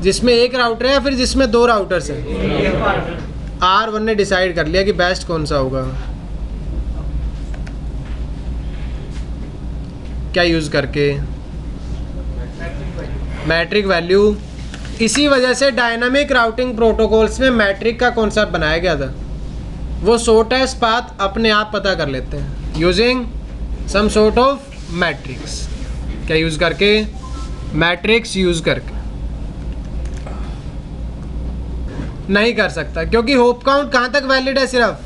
S1: जिसमें एक राउटर है या फिर जिसमें 2 राउटर्स हैं? R1 ने डिसाइड कर लिया कि बेस्ट कौन सा होगा। क्या यूज़ करके? Metric value. इसी वजह से डायनामिक राउटिंग प्रोटोकॉल्स में मैट्रिक का कॉन्सेप्ट बनाया गया था। वो शॉर्टेस्ट पाथ अपने आप पता कर लेते हैं using some sort of metrics. क्या यूज़ करके? मैट्रिक्स यूज़ करके। नहीं कर सकता क्योंकि होप काउंट कहाँ तक वैलिड है? सिर्फ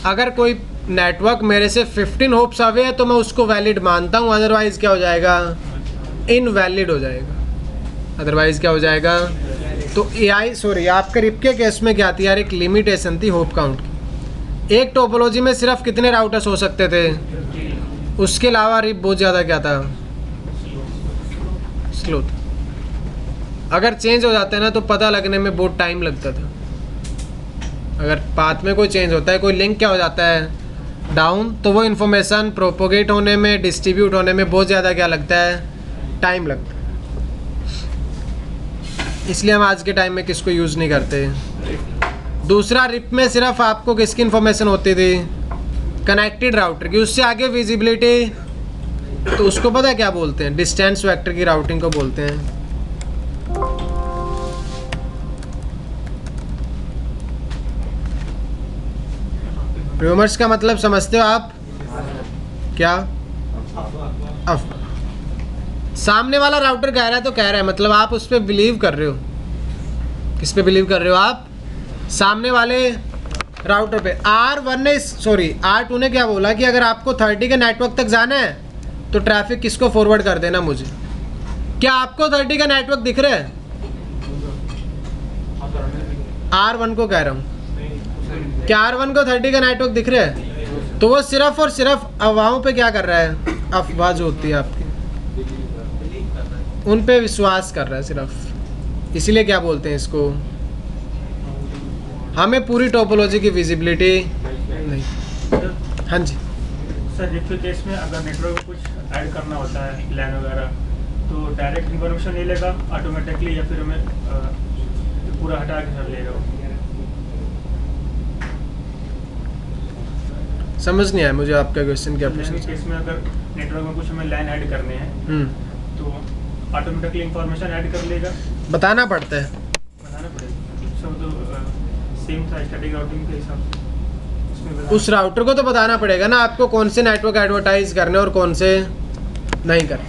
S1: अगर कोई नेटवर्क मेरे से 15 होप्स अवे है तो मैं उसको वैलिड मानता हूँ, अदरवाइज क्या हो जाएगा? इनवैलिड हो जाएगा। अदरवाइज क्या हो जाएगा? तो आपके रिप के केस में क्या थी यार? एक लिमिटेशन थी होप काउंट की एक टोपोलॉजी में सिर्फ कितने राउटर्स हो सकते थे? उसके अलावा रिप बहुत ज़्यादा क्या था? स्लो था। अगर चेंज हो जाते हैं ना तो पता लगने में बहुत टाइम लगता था। अगर पाथ में कोई चेंज होता है, कोई लिंक क्या हो जाता है डाउन, तो वो इन्फॉर्मेशन प्रोपोगेट होने में, डिस्ट्रीब्यूट होने में बहुत ज़्यादा क्या लगता है? टाइम लगता है। इसलिए हम आज के टाइम में किसको यूज़ नहीं करते। दूसरा, रिप में सिर्फ आपको किसकी इन्फॉर्मेशन होती थी? कनेक्टेड राउटर की। उससे आगे विजिबिलिटी, तो उसको पता है क्या बोलते हैं? डिस्टेंस वेक्टर की राउटिंग को बोलते हैं। रूमर्स का मतलब समझते हो आप? क्या? अब सामने वाला राउटर कह रहा है तो कह रहा है, मतलब आप उस पर बिलीव कर रहे हो। किस पे बिलीव कर रहे हो आप? सामने वाले राउटर पे। R2 ने क्या बोला कि अगर आपको 30 के नेटवर्क तक जाना है तो ट्रैफिक किसको फॉरवर्ड कर देना? मुझे। क्या आपको 30 का नेटवर्क दिख रहा है? R1 को कह रहा हूँ। क्या R1 को 30 का नेटवर्क दिख रहा है? तो वो सिर्फ और सिर्फ अफवाहों पे क्या कर रहा है? अफवाह जो होती है आपकी, उन पे विश्वास कर रहा है सिर्फ। इसीलिए क्या बोलते हैं इसको? हमें पूरी टोपोलॉजी की विजिबिलिटी नहीं। हाँ जी
S2: सर, रिप के केस में अगर नेटवर्क में कुछ ऐड करना होता है, लैन वगैरह, तो डायरेक्ट इन्फॉर्मेशन नहीं लेगा ऑटोमेटिकली, या फिर हमें पूरा हटा के सब लेगा?
S1: समझ नहीं आया मुझे आपका क्वेश्चन। क्या पूछना?
S2: केस में अगर नेटवर्क में कुछ हमें लाइन ऐड करने हैं तो ऑटोमेटिकली इंफॉर्मेशन ऐड कर लेगा?
S1: बताना पड़ता है।
S2: बताना पड़ेगा। सब तो सेम था स्टैटिक राउटिंग के हिसाब से।
S1: उस राउटर को तो बताना पड़ेगा ना आपको कौन से नेटवर्क एडवर्टाइज करने और कौन से नहीं करने।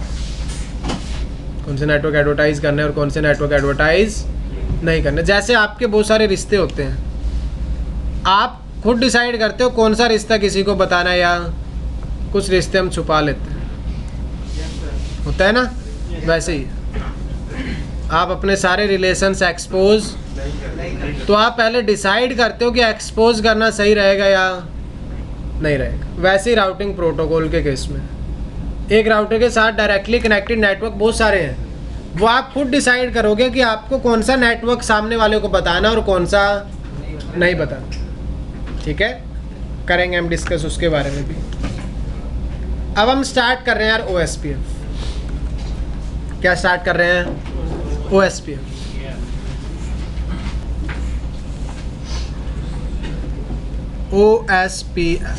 S1: कौन से नेटवर्क एडवर्टाइज करने और कौन से नेटवर्क एडवर्टाइज नहीं करने। जैसे आपके बहुत सारे रिश्ते होते हैं, आप खुद डिसाइड करते हो कौन सा रिश्ता किसी को बताना है, या कुछ रिश्ते हम छुपा लेते हैं। होता है ना? वैसे ही आप अपने सारे रिलेशंस एक्सपोज, तो आप पहले डिसाइड करते हो कि एक्सपोज करना सही रहेगा या नहीं रहेगा। वैसे ही राउटिंग प्रोटोकॉल के केस में, एक राउटर के साथ डायरेक्टली कनेक्टेड नेटवर्क बहुत सारे हैं, वो आप खुद डिसाइड करोगे कि आपको कौन सा नेटवर्क सामने वाले को बताना और कौन सा नहीं बताना। ठीक है, करेंगे हम डिस्कस उसके बारे में भी। अब हम स्टार्ट कर रहे हैं यार OSPF। क्या स्टार्ट कर रहे हैं? OSPF। OSPF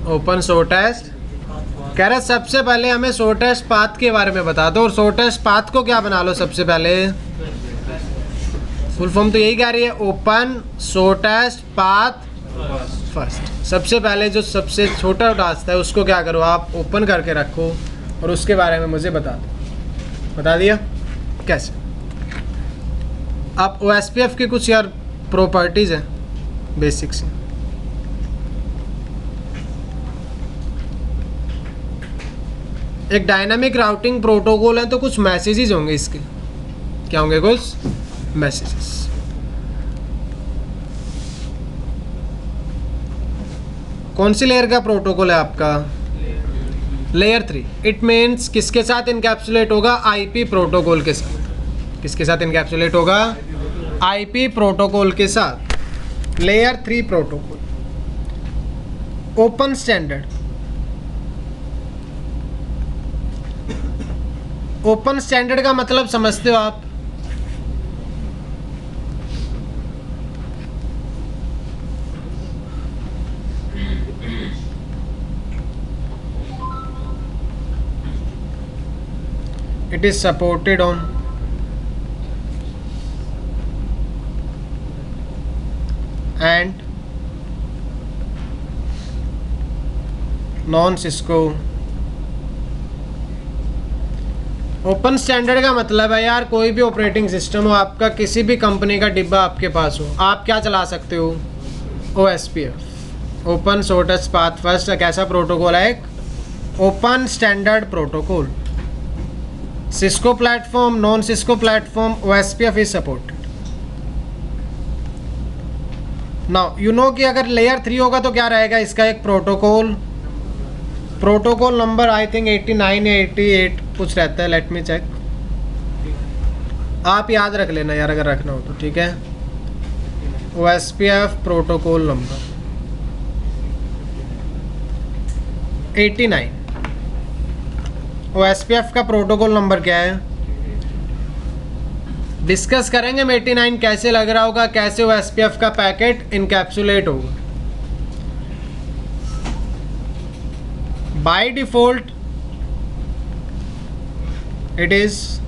S1: open shortest. कह रहा सबसे पहले हमें शॉर्टेस्ट पाथ के बारे में बता दो, और शॉर्टेस्ट पाथ को क्या बना लो सबसे पहले? फुल फॉर्म तो यही कह रही है, ओपन शॉर्टेस्ट पाथ फर्स्ट। सबसे पहले जो सबसे छोटा रास्ता है उसको क्या करो आप? ओपन करके रखो और उसके बारे में मुझे बता दो। बता दिया कैसे? आप OSPF की कुछ यार प्रॉपर्टीज हैं बेसिक से। एक डायनामिक राउटिंग प्रोटोकॉल है तो कुछ मैसेजेस होंगे इसके। क्या होंगे? कुछ मैसेजेस। कौन सी लेयर का प्रोटोकॉल है आपका? लेयर 3। इट मीन्स किसके साथ इनकैप्सुलेट होगा? IP प्रोटोकॉल के साथ। किसके साथ इनकैप्सुलेट होगा? IP प्रोटोकॉल के साथ। Layer 3 protocol. Open standard. Open standard का मतलब समझते हो आप? It is supported on and non-Cisco। Open standard का मतलब है यार कोई भी ऑपरेटिंग सिस्टम हो आपका, किसी भी कंपनी का डिब्बा आपके पास हो, आप क्या चला सकते हो? OSPF, open shortest path first. एक ऐसा प्रोटोकॉल है, एक open standard protocol. Cisco platform, non Cisco platform, OSPF is supported. Now you know कि अगर लेयर 3 होगा तो क्या रहेगा इसका एक प्रोटोकॉल नंबर आई थिंक 89 या 88 कुछ रहता है, लेट मी चेक। आप याद रख लेना यार अगर रखना हो तो, ठीक है। OSPF protocol number 89। OSPF का प्रोटोकॉल नंबर क्या है डिस्कस करेंगे। 89 कैसे लग रहा होगा, कैसे OSPF का पैकेट इनकैप्सुलेट होगा। By default it is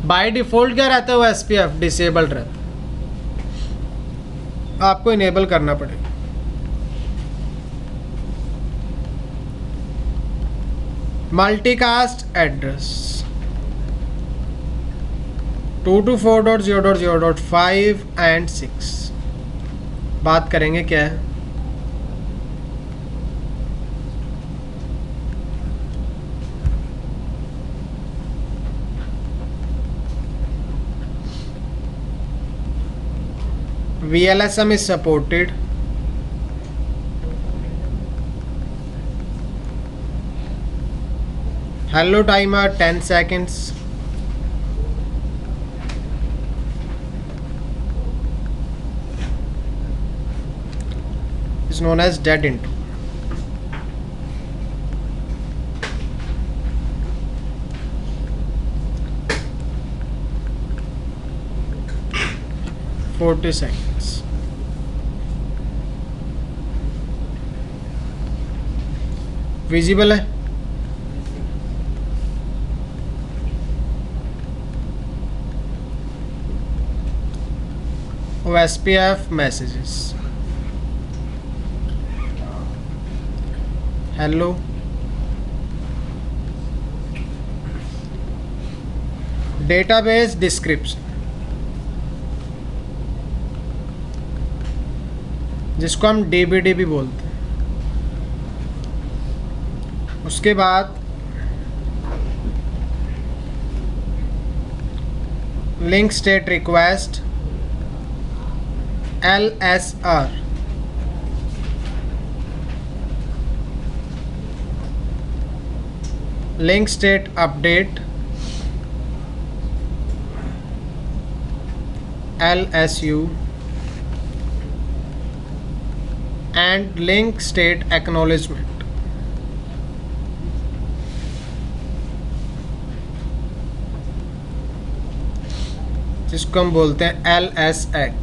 S1: by default क्या रहता है, OSPF डिसेबल्ड रहता है, आपको इनेबल करना पड़ेगा। मल्टीकास्ट एड्रेस 224.0.0.5 एंड 6 बात करेंगे क्या है। VLSM is supported. Hello timer 10 seconds. Is known as dead into. $40 seconds. Visible है। OSPF messages. Hello. Database description, जिसको हम DBD भी बोलते हैं। उसके बाद link state request LSR, link state update LSU and link state acknowledgement. जिसको हम बोलते हैं LSEC।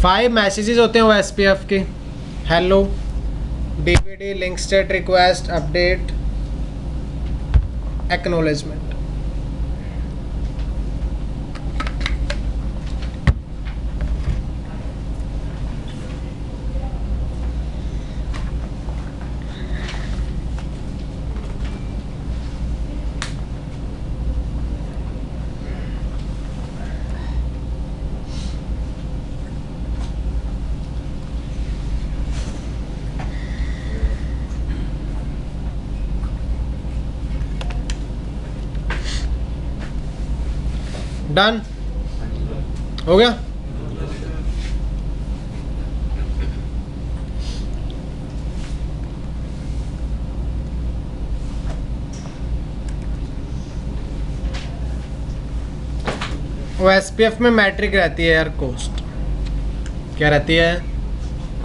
S1: 5 मैसेजेस होते हैं OSPF के। Hello, DBD, link state request, update, acknowledgement. Done हो गया। OSPF में मैट्रिक रहती है यार कॉस्ट। क्या रहती है?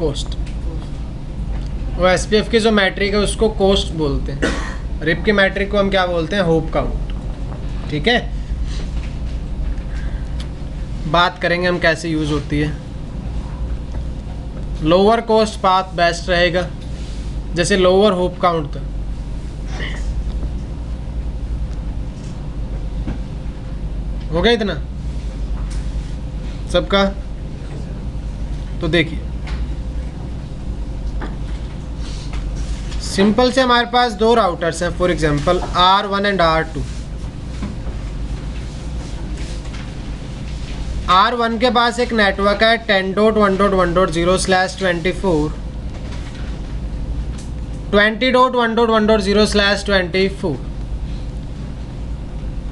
S1: कॉस्ट। OSPF की जो मैट्रिक है उसको कॉस्ट बोलते हैं। रिप की मैट्रिक को हम क्या बोलते हैं? Hope count. ठीक है, बात करेंगे हम कैसे यूज़ होती है। लोअर कॉस्ट पाथ बेस्ट रहेगा, जैसे लोअर होप काउंट था। हो गया इतना सबका? तो देखिए सिंपल से हमारे पास 2 राउटर्स हैं, for example R1 and R2। R1 के पास एक नेटवर्क है 10.1.1.0/24 20.1.1.0/24,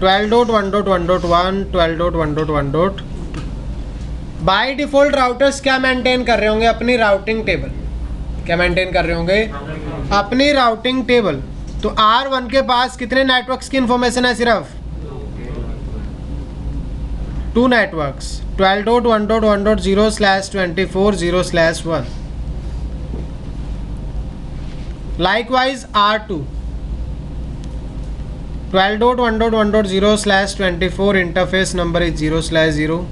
S1: 12.1.1.1, 12.1.1.2। बाय डिफ़ॉल्ट राउटर्स क्या मेंटेन कर रहे होंगे? अपनी राउटिंग टेबल। क्या मेंटेन कर रहे होंगे? अपनी राउटिंग टेबल। तो R1 के पास कितने नेटवर्क्स की इंफॉर्मेशन है? सिर्फ 2 networks, 12.1.1.0/24, 0/1। Likewise R2 12.1.1.0/24, interface number is 0/0,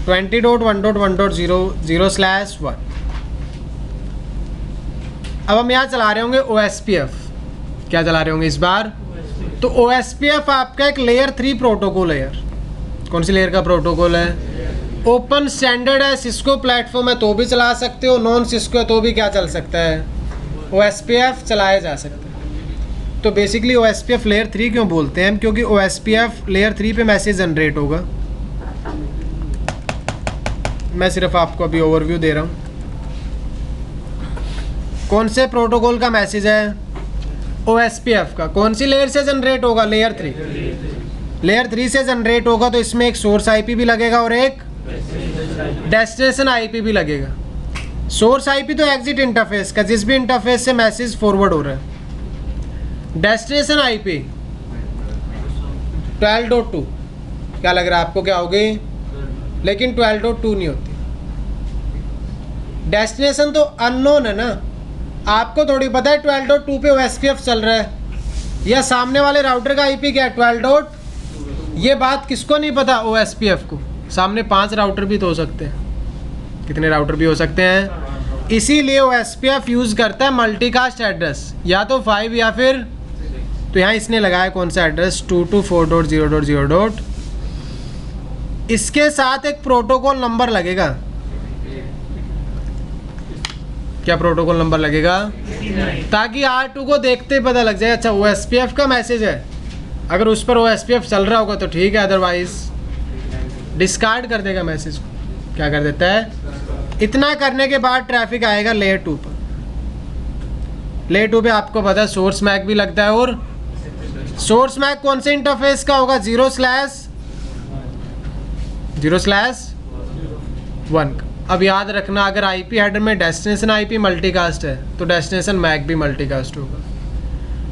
S1: 20.1.1.0, 0/1। अब हम यहाँ चला रहे होंगे OSPF। क्या चला रहे होंगे इस बार? तो OSPF आपका एक लेयर 3 प्रोटोकॉल है यार। कौन सी लेयर का प्रोटोकॉल है? ओपन स्टैंडर्ड है, सिस्को प्लेटफॉर्म है तो भी चला सकते हो, नॉन सिस्को है तो भी क्या चल सकता है? OSPF चलाया जा सकता है। तो बेसिकली OSPF लेयर 3 क्यों बोलते हैं? क्योंकि OSPF लेयर 3 पे मैसेज जनरेट होगा। मैं सिर्फ आपको अभी ओवरव्यू दे रहा हूँ। कौन से प्रोटोकॉल का मैसेज है? OSPF का। कौन सी लेयर से जनरेट होगा? लेयर 3। लेयर 3 से जनरेट होगा तो इसमें एक सोर्स IP भी लगेगा और एक डेस्टिनेशन IP भी लगेगा। सोर्स IP तो एग्जिट इंटरफेस का, जिस भी इंटरफेस से मैसेज फॉरवर्ड हो रहा है। Destination IP 12.2। क्या लग रहा है आपको क्या होगी? लेकिन 12.2 नहीं होती। डेस्टिनेशन तो अननोन है ना, आपको थोड़ी पता है 12.2 पे OSPF चल रहा है या सामने वाले राउटर का IP क्या है? 12. ये बात किसको नहीं पता? OSPF को। सामने 5 राउटर भी तो हो सकते हैं। कितने राउटर भी हो सकते हैं? इसीलिए OSPF यूज़ करता है मल्टीकास्ट एड्रेस, या तो 5 या फिर, तो यहाँ इसने लगाया कौन सा एड्रेस? 224.0.0. इसके साथ एक प्रोटोकॉल नंबर लगेगा। क्या प्रोटोकॉल नंबर लगेगा? ताकि R2 को देखते ही पता लग जाए अच्छा OSPF का मैसेज है। अगर उस पर OSPF चल रहा होगा तो ठीक है, अदरवाइज डिस्कार्ड कर देगा मैसेज को। क्या कर देता है? इतना करने के बाद ट्रैफिक आएगा लेयर 2 पर। लेयर 2 पे आपको पता है सोर्स मैक भी लगता है, और सोर्स मैक कौन से इंटरफेस का होगा? 0/1 का। अब याद रखना, अगर IP हेडर में डेस्टिनेशन IP मल्टीकास्ट है तो डेस्टिनेशन मैक भी मल्टीकास्ट होगा।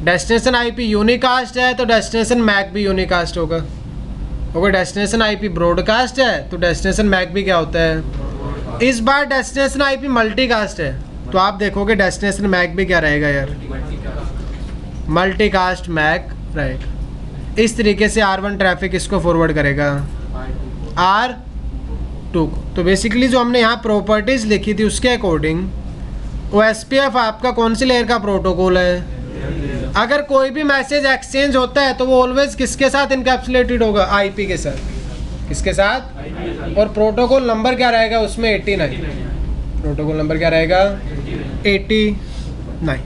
S1: डेस्टिनेशन IP यूनिकास्ट है तो डेस्टिनेशन मैक भी यूनिकास्ट होगा। अगर डेस्टिनेशन IP ब्रॉडकास्ट है तो डेस्टिनेशन मैक भी क्या होता है? इस बार डेस्टिनेशन IP मल्टीकास्ट है तो आप देखोगे डेस्टिनेशन मैक भी क्या रहेगा यार? मल्टीकास्ट मैक रहेगा। इस तरीके से R1 ट्रैफिक इसको फॉरवर्ड करेगा R2 को। तो बेसिकली जो हमने यहाँ प्रॉपर्टीज़ लिखी थी उसके अकॉर्डिंग OSPF आपका कौन सी लेयर का प्रोटोकॉल है? अगर कोई भी मैसेज एक्सचेंज होता है तो वो ऑलवेज किसके साथ इनकैप्सुलेटेड होगा? IP के साथ। किसके साथ? और प्रोटोकॉल नंबर क्या रहेगा उसमें? 89। प्रोटोकॉल नंबर क्या रहेगा? 89।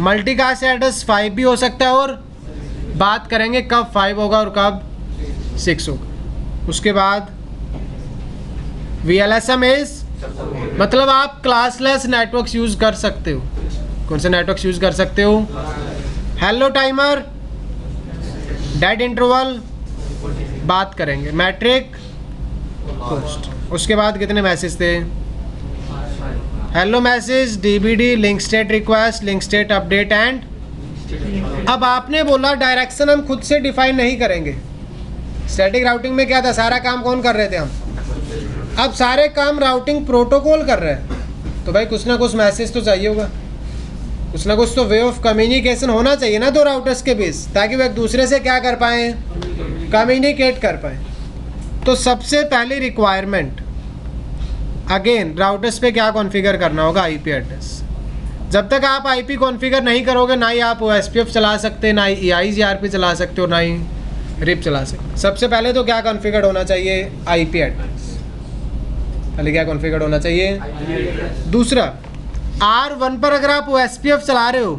S1: मल्टीकास्ट एड्रेस 5 भी हो सकता है, और बात करेंगे कब 5 होगा और कब 6 होगा। उसके बाद VLSM इज मतलब आप क्लासलेस नेटवर्क्स यूज़ कर सकते हो। कौन से नेटवर्क्स यूज़ कर सकते हो? हेलो टाइमर, डेड इंटरवल, बात करेंगे मैट्रिक पोस्ट। उसके बाद कितने मैसेज थे? Hello message, DBD, link state request, link state update and. अब आपने बोला डायरेक्शन हम खुद से डिफाइन नहीं करेंगे। स्टैटिक राउटिंग में क्या था? सारा काम कौन कर रहे थे? हम। अब सारे काम राउटिंग प्रोटोकॉल कर रहे हैं, तो भाई कुछ ना कुछ मैसेज तो चाहिए होगा, कुछ ना कुछ तो वे ऑफ कम्युनिकेशन होना चाहिए ना दो राउटर्स के बीच, ताकि वो एक दूसरे से क्या कर पाएँ? कम्युनिकेट कर पाएँ। तो सबसे पहली रिक्वायरमेंट अगेन राउटर्स पे क्या कॉन्फ़िगर करना होगा? IP address. जब तक आप IP कॉन्फ़िगर नहीं करोगे ना ही आप OSPF चला सकते, ना ही EIGRP चला सकते हो, ना ही RIP चला सकते। सबसे पहले तो क्या कॉन्फ़िगर होना चाहिए? IP address. पहले क्या कॉन्फ़िगर होना चाहिए? दूसरा, R1 पर अगर आप OSPF चला रहे हो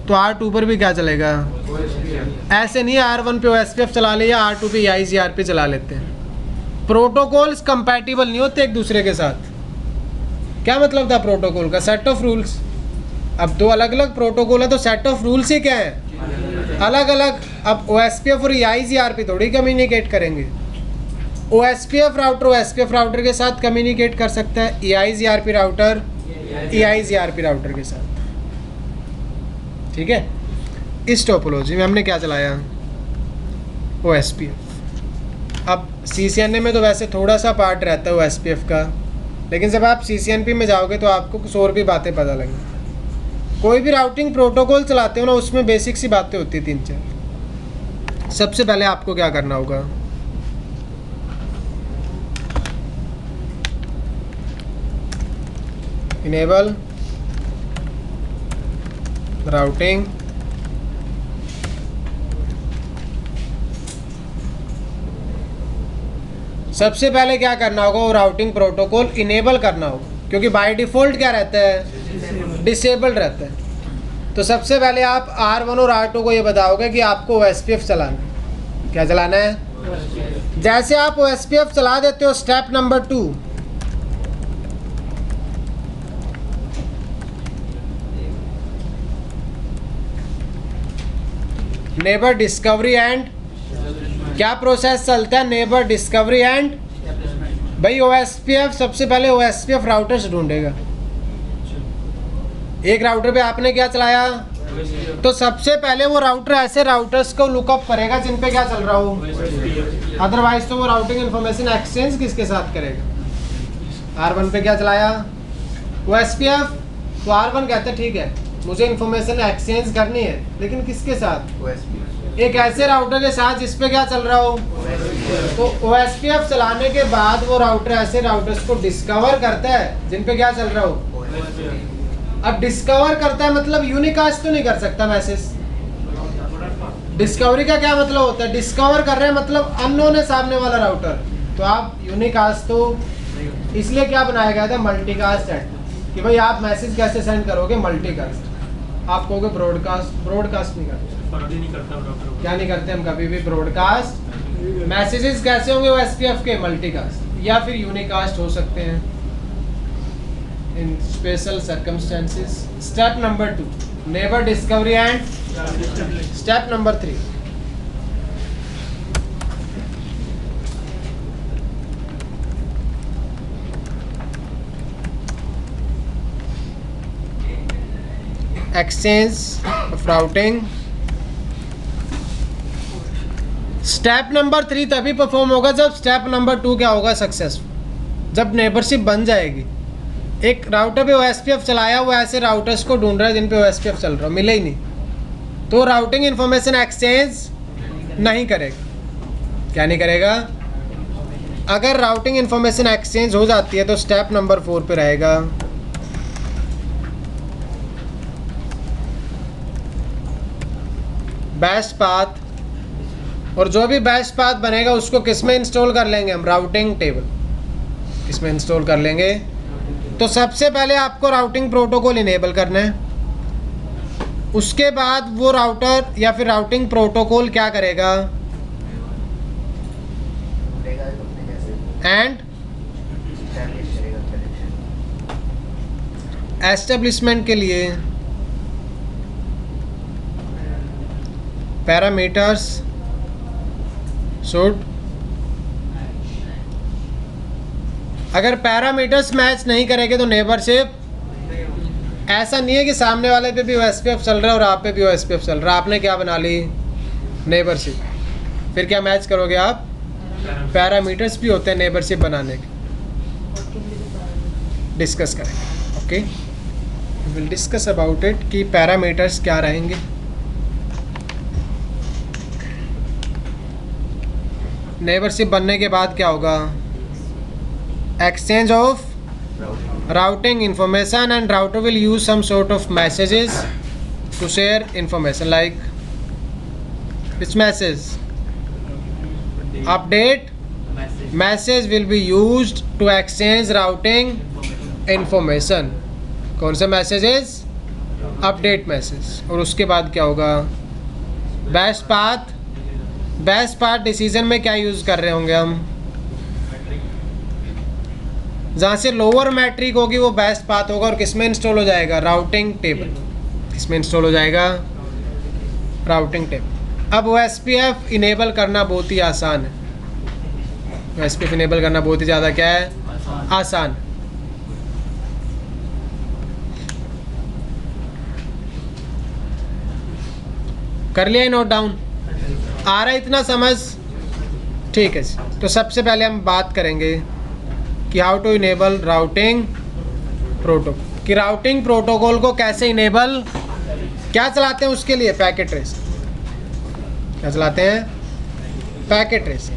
S1: तो R2 पर भी क्या चलेगा? ऐसे नहीं R1 पे OSPF चला लिया, R2 पे EIGRP चला लेते हैं। प्रोटोकॉल्स कंपैटिबल नहीं होते एक दूसरे के साथ। क्या मतलब था प्रोटोकॉल का? Set of rules. अब दो अलग अलग प्रोटोकॉल है तो सेट ऑफ रूल्स ही क्या है, अलग अलग। अब OSPF और EIGRP थोड़ी कम्युनिकेट करेंगे। OSPF राउटर के साथ कम्युनिकेट कर सकता है, EIGRP राउटर के साथ। ठीक है, इस टोपोलॉजी में हमने क्या चलाया, OSPF। अब CCNA में तो वैसे थोड़ा सा पार्ट रहता है OSPF का, लेकिन जब आप CCNP में जाओगे तो आपको कुछ और भी बातें पता लगेंगी। कोई भी राउटिंग प्रोटोकॉल चलाते हो ना, उसमें बेसिक सी बातें होती है 3-4। सबसे पहले आपको क्या करना होगा, इनेबल राउटिंग सबसे पहले क्या करना होगा, वो राउटिंग प्रोटोकॉल इनेबल करना होगा, क्योंकि बाय डिफ़ॉल्ट क्या रहता है, डिसेबल्ड रहता है। तो सबसे पहले आप R1 और R2 को ये बताओगे कि आपको OSPF चलाना है। क्या चलाना है, जैसे आप OSPF चला देते हो, step number 2, neighbour discovery and, क्या प्रोसेस चलता है, नेबर डिस्कवरी एंड। भाई OSPF सबसे पहले OSPF राउटर्स ढूंढेगा। एक राउटर पे आपने क्या चलाया, तो सबसे पहले वो राउटर ऐसे राउटर्स को लुकअप करेगा जिन पे क्या चल रहा हो, अदरवाइज तो वो राउटिंग इंफॉर्मेशन एक्सचेंज किसके साथ करेगा। R1 पे क्या चलाया, OSPF, तो R1 कहता है ठीक है मुझे इंफॉर्मेशन एक्सचेंज करनी है, लेकिन किसके साथ, एक ऐसे राउटर के साथ जिस पे क्या चल रहा हो। तो OSPF चलाने के बाद वो राउटर ऐसे राउटर्स को डिस्कवर करता है जिन पे क्या चल रहा हो। अब डिस्कवर करता है मतलब यूनिकास्ट तो नहीं कर सकता मैसेज। डिस्कवरी का क्या मतलब होता है, डिस्कवर कर रहे हैं मतलब अननोन है सामने वाला राउटर, तो आप यूनिकास्ट तो इसलिए क्या बनाया गया था, मल्टीकास्ट एट, कि भाई आप मैसेज कैसे सेंड करोगे, मल्टीकास्ट। आप कहोगे ब्रॉडकास्ट नहीं करते, क्या नहीं करते हम कभी भी ब्रॉडकास्ट। मैसेजेस कैसे होंगे OSPF के, मल्टीकास्ट या फिर यूनिकास्ट हो सकते हैं in special circumstances. Step number 2, neighbour discovery and step number 3, exchange of routing. Step number 3 तभी परफॉर्म होगा जब स्टेप नंबर 2 क्या होगा, सक्सेसफुल, जब नेबरशिप बन जाएगी। एक राउटर पे OSPF चलाया हुआ, ऐसे राउटर्स को ढूंढ रहा है जिन पे OSPF चल रहा, मिले ही नहीं, तो राउटिंग इंफॉर्मेशन एक्सचेंज नहीं करेगा। क्या नहीं करेगा, अगर राउटिंग इंफॉर्मेशन एक्सचेंज हो जाती है तो स्टेप नंबर 4 पे रहेगा, बेस्ट पाथ। और जो भी बेस्ट पाथ बनेगा उसको किस में इंस्टॉल कर लेंगे हम, राउटिंग टेबल, इसमें इंस्टॉल कर लेंगे। तो सबसे पहले आपको राउटिंग प्रोटोकॉल इनेबल करना है, उसके बाद वो राउटर या फिर राउटिंग प्रोटोकॉल क्या करेगा, एंड एस्टेब्लिशमेंट के लिए पैरामीटर्स शुड, अगर पैरामीटर्स मैच नहीं करेंगे तो नेबरशिप, ऐसा नहीं है कि सामने वाले पे भी OSPF चल रहा है और आप पे भी OSPF चल रहा है, आपने क्या बना ली, नेबरशिप, फिर क्या मैच करोगे आप, पैरामीटर्स भी होते हैं नेबरशिप बनाने के, डिस्कस करेंगे। Okay, will discuss about it कि पैरामीटर्स क्या रहेंगे। नेबरशिप बनने के बाद क्या होगा, exchange of routing information, and router will use some sort of messages to share information, like which message, update message will be used to exchange routing information। कौन से मैसेजेस, अपडेट मैसेज। और उसके बाद क्या होगा, best path. Best path decision में क्या use कर रहे होंगे हम, जहाँ से लोअर मैट्रिक होगी वो बेस्ट पाथ होगा और किस में इंस्टॉल हो जाएगा, राउटिंग टेबल। इसमें इंस्टॉल हो जाएगा राउटिंग टेबल। अब OSPF इनेबल करना बहुत ही आसान है। OSPF इनेबल करना बहुत ही ज़्यादा क्या है, आसान। कर लिया नोट डाउन, आ रहा है इतना समझ? ठीक है जी। तो सबसे पहले हम बात करेंगे कि how to enable routing protocol, कि राउटिंग प्रोटोकॉल को कैसे इनेबल, क्या चलाते हैं उसके लिए, पैकेट ट्रेसर। क्या चलाते हैं? Packet tracer.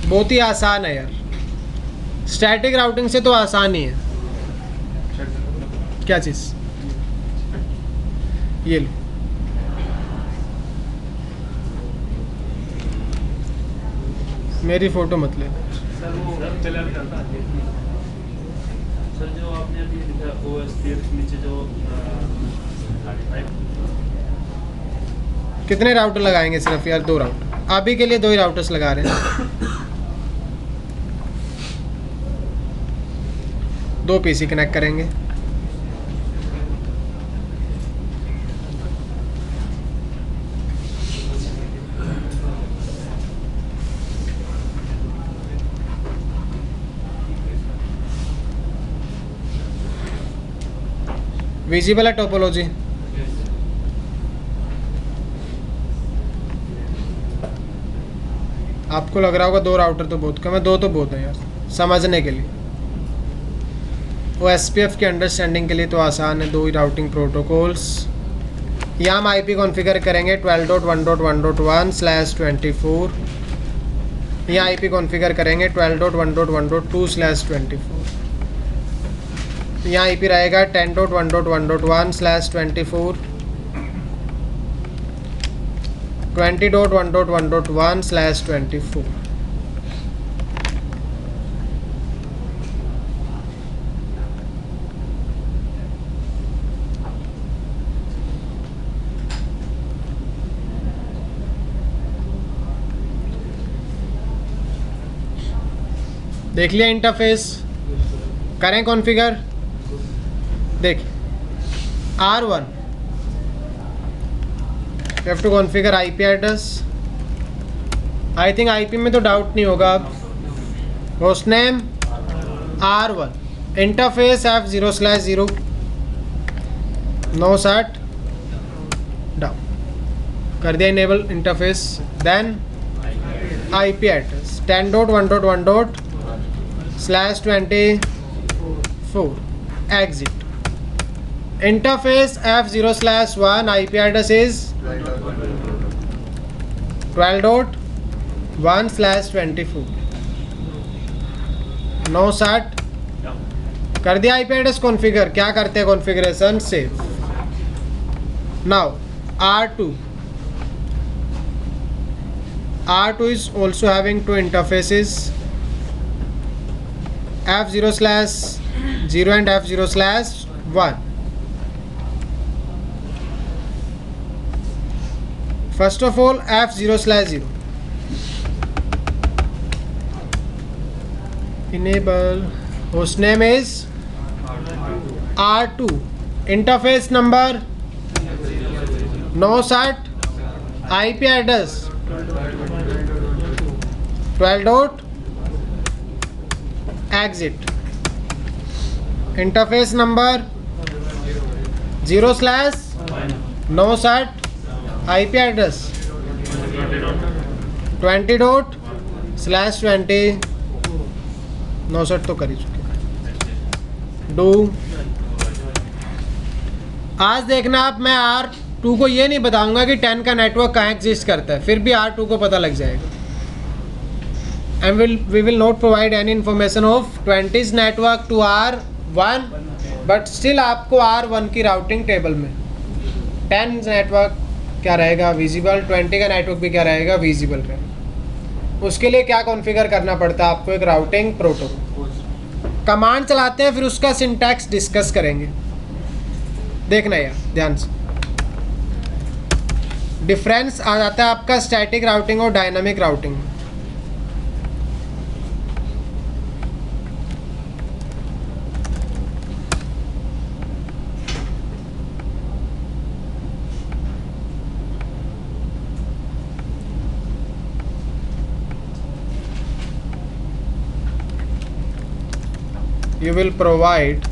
S1: बहुत ही आसान है यार, स्टैटिक राउटिंग से तो आसान ही है। क्या चीज़? ये लो, मेरी फोटो मत ले।
S3: सर वो सर जो आपने अभी लिखा OSPF नीचे जो
S1: कितने राउटर लगाएंगे? सिर्फ यार 2 राउटर, अभी के लिए 2 ही राउटर्स लगा रहे हैं। 2 PC कनेक्ट करेंगे। विजिबल है टोपोलॉजी? आपको लग रहा होगा 2 राउटर तो बहुत कम है, 2 तो बहुत है यार समझने के लिए। OSPF की अंडरस्टैंडिंग के लिए तो आसान है, 2 ही राउटिंग प्रोटोकॉल्स। यहाँ हम IP कॉन्फ़िगर करेंगे 12.1.1/24। यहाँ IP कॉन्फ़िगर करेंगे 12.1.1.2/24। यहाँ IP रहेगा 10.1.1.1/24, 20.1.1.1/24। देख लिया इंटरफेस? करें कॉन्फ़िगर? देखिए R1 you have to configure IP address। I think IP में तो डाउट नहीं होगा अब। Host name R1, interface F0/0, no shut down कर दिया enable interface. Then IP address 10.1.1./24 exit। Interface F0/1, IP address is 12.1/24, no shut कर दिया IP address configure. क्या करते हैं configuration? Save. Now R2 is also having 2 interfaces, F0/0 and F0/1। First of all, F0/0 enable, host name is R2, interface number no set, IP address 12. exit, interface number 0/no set, IP address 20./20, no shut तो कर ही चुके। Do आज देखना आप, मैं R2 को ये नहीं बताऊंगा कि 10 का नेटवर्क कहाँ एग्जिस्ट करता है, फिर भी R2 को पता लग जाएगा। And we will not provide any information of 20's network to R1, but still आपको R1 की राउटिंग टेबल में 10 नेटवर्क क्या रहेगा? विजिबल। 20 का नेटवर्क भी क्या रहेगा? विजिबल रहेगा। उसके लिए क्या कॉन्फ़िगर करना पड़ता है आपको? एक राउटिंग प्रोटोकॉल। कमांड चलाते हैं, फिर उसका सिंटैक्स डिस्कस करेंगे। देखना यार ध्यान से, डिफरेंस आ जाता है आपका स्टैटिक राउटिंग और डायनामिक राउटिंग में। you will provide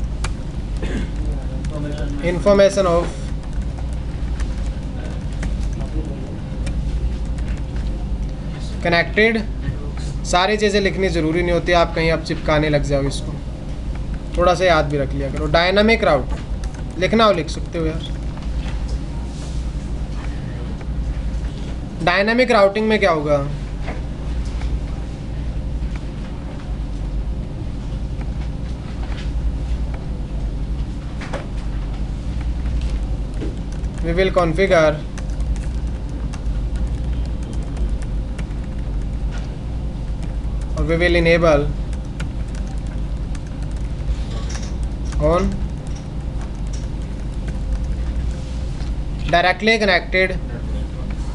S1: information of connected। सारी चीज़ें लिखनी ज़रूरी नहीं होती, आप कहीं आप चिपकाने लग जाओ इसको, थोड़ा सा याद भी रख लिया करो। डायनामिक राउट लिखना हो लिख सकते हो यार। डायनामिक राउटिंग में क्या होगा? we will configure or we will enable on directly connected.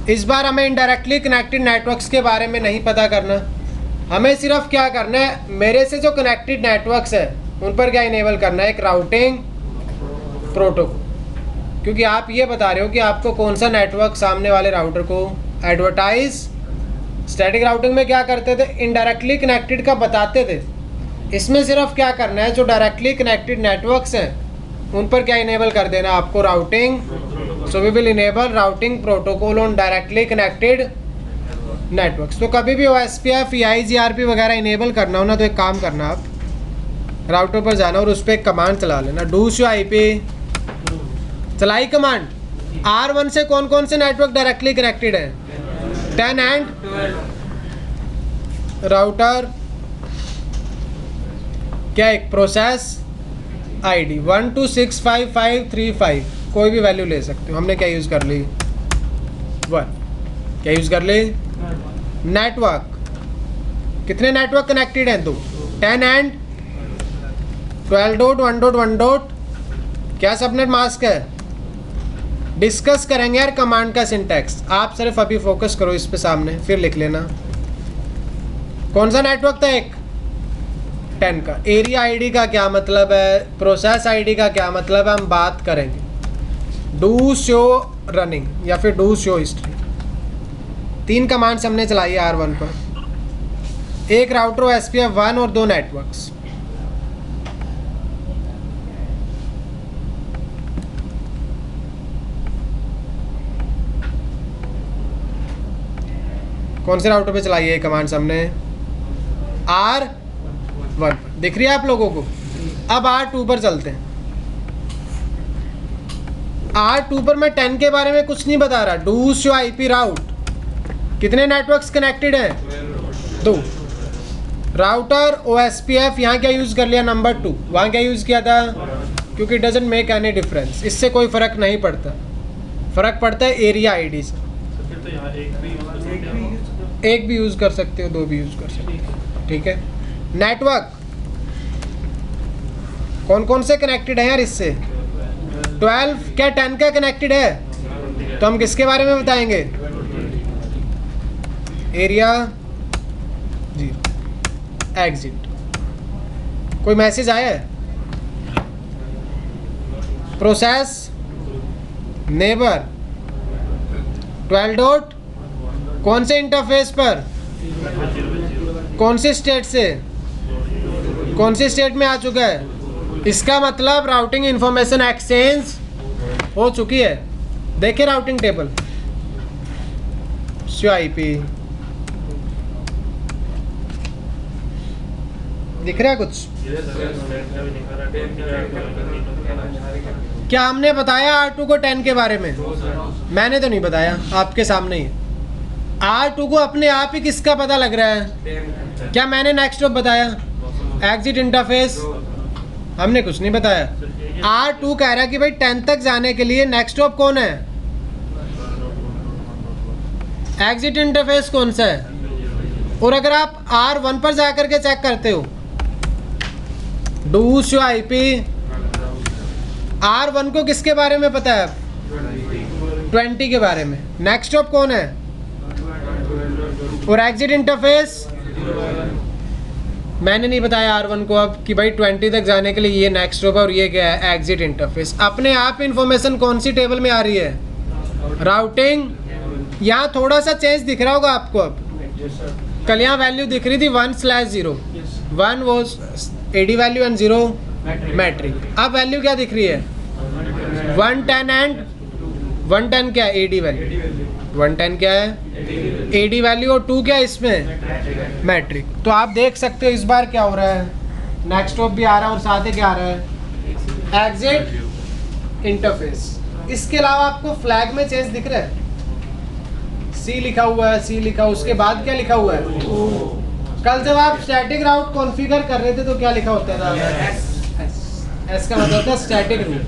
S1: इस बार हमें इनडायरेक्टली कनेक्टेड नेटवर्क्स के बारे में नहीं पता करना, हमें सिर्फ क्या करना है, मेरे से जो कनेक्टेड नेटवर्क्स है उन पर क्या इनेबल करना है, एक राउटिंग प्रोटोकॉल। क्योंकि आप ये बता रहे हो कि आपको कौन सा नेटवर्क सामने वाले राउटर को एडवर्टाइज। स्टैटिक राउटिंग में क्या करते थे, इनडायरेक्टली कनेक्टेड का बताते थे। इसमें सिर्फ क्या करना है, जो डायरेक्टली कनेक्टेड नेटवर्क्स हैं उन पर क्या इनेबल कर देना आपको, routing. So we will enable routing protocol on directly connected networks. तो कभी भी OSPF EIGRP वगैरह इनेबल करना हो ना, तो एक काम करना, आप राउटर पर जाना और उस पर एक कमांड चला लेना, डू शो IP। चलाई कमांड। R1 से कौन कौन से नेटवर्क डायरेक्टली कनेक्टेड है, 10 एंड राउटर क्या, एक प्रोसेस ID 12655535, कोई भी वैल्यू ले सकते हो। हमने क्या यूज़ कर ली, 1। क्या यूज़ कर ली, नेटवर्क। कितने नेटवर्क कनेक्टेड हैं, 2, 10 एंड 12.1.1. क्या सबनेट मास्क है। डिस्कस करेंगे यार कमांड का सिंटैक्स, आप सिर्फ अभी फोकस करो इस पे सामने, फिर लिख लेना। कौन सा नेटवर्क था, एक 10 का। एरिया आईडी का क्या मतलब है, प्रोसेस आईडी का क्या मतलब है, हम बात करेंगे। डू शो रनिंग या फिर डू शो हिस्ट्री, 3 कमांड्स हमने चलाई है R1 पर। एक राउटर OSPF 1 और 2 नेटवर्क्स। कौन से राउटर पे चलाई है कमांड्स हमने, R1 दिख रही है आप लोगों को। अब R2 पर चलते हैं। R2 पर मैं 10 के बारे में कुछ नहीं बता रहा, डू शो IP राउट। कितने नेटवर्क्स कनेक्टेड हैं, 2। राउटर OSPF यहाँ क्या यूज़ कर लिया, नंबर 2। वहाँ क्या यूज़ किया था, क्योंकि डजंट मेक एनी डिफरेंस, इससे कोई फ़र्क नहीं पड़ता। फ़र्क पड़ता है एरिया ID से।
S3: तो यहाँ
S1: एक भी यूज़ कर सकते हो, 2 भी यूज़ कर सकते हो, ठीक है। नेटवर्क कौन कौन से कनेक्टेड है यार इससे, 12। क्या 10 का कनेक्टेड है, तो हम किसके बारे में बताएंगे, एरिया जी एग्जिट। कोई मैसेज आया है, प्रोसेस नेबर 12 डॉट, कौन से इंटरफेस पर, कौन से स्टेट से, कौन से स्टेट में आ चुका है। इसका मतलब राउटिंग इंफॉर्मेशन एक्सचेंज हो चुकी है। देखिए राउटिंग टेबल, शो IP दिख रहा है कुछ, क्या हमने बताया R2 को 10 के बारे में, मैंने तो नहीं बताया, आपके सामने ही। R2 को अपने आप ही किसका पता लग रहा है, क्या मैंने नेक्स्ट ऑफ बताया, एग्जिट इंटरफेस, हमने कुछ नहीं बताया। R2 कह रहा है कि भाई 10 तक जाने के लिए नेक्स्ट ऑफ कौन है, एग्जिट इंटरफेस कौन सा है। और अगर आप R1 पर जाकर के चेक करते हो, डू शो IP, R1 को किसके बारे में पता है, 20 के बारे में। नेक्स्ट ऑफ कौन है, और एग्जिट इंटरफेस मैंने नहीं बताया R1 को अब कि भाई 20 तक जाने के लिए ये नेक्स्ट ऑफ और ये क्या है, एग्जिट इंटरफेस। अपने आप इंफॉर्मेशन कौन सी टेबल में आ रही है, राउटिंग। यहाँ थोड़ा सा चेंज दिख रहा होगा आपको, अब कल यहाँ वैल्यू दिख रही थी 1/0, 1 वो AD वैल्यू एंड 0 मैट्रिक। अब वैल्यू क्या दिख रही है 110 एंड 110 क्या है AD वैल्यू 110 क्या है AD वैल्यू और 2 क्या है इसमें मैट्रिक। तो आप देख सकते हो इस बार क्या हो रहा है नेक्स्ट स्टॉप भी आ रहा है और साथ ही क्या आ रहा है एग्जिट इंटरफेस। इसके अलावा आपको फ्लैग में चेंज दिख रहा है C लिखा हुआ है C लिखा उसके बाद क्या लिखा हुआ है कल जब आप स्टैटिक राउट कॉन्फ़िगर कर रहे थे तो क्या लिखा होता था S का मतलब था स्टैटिक रूट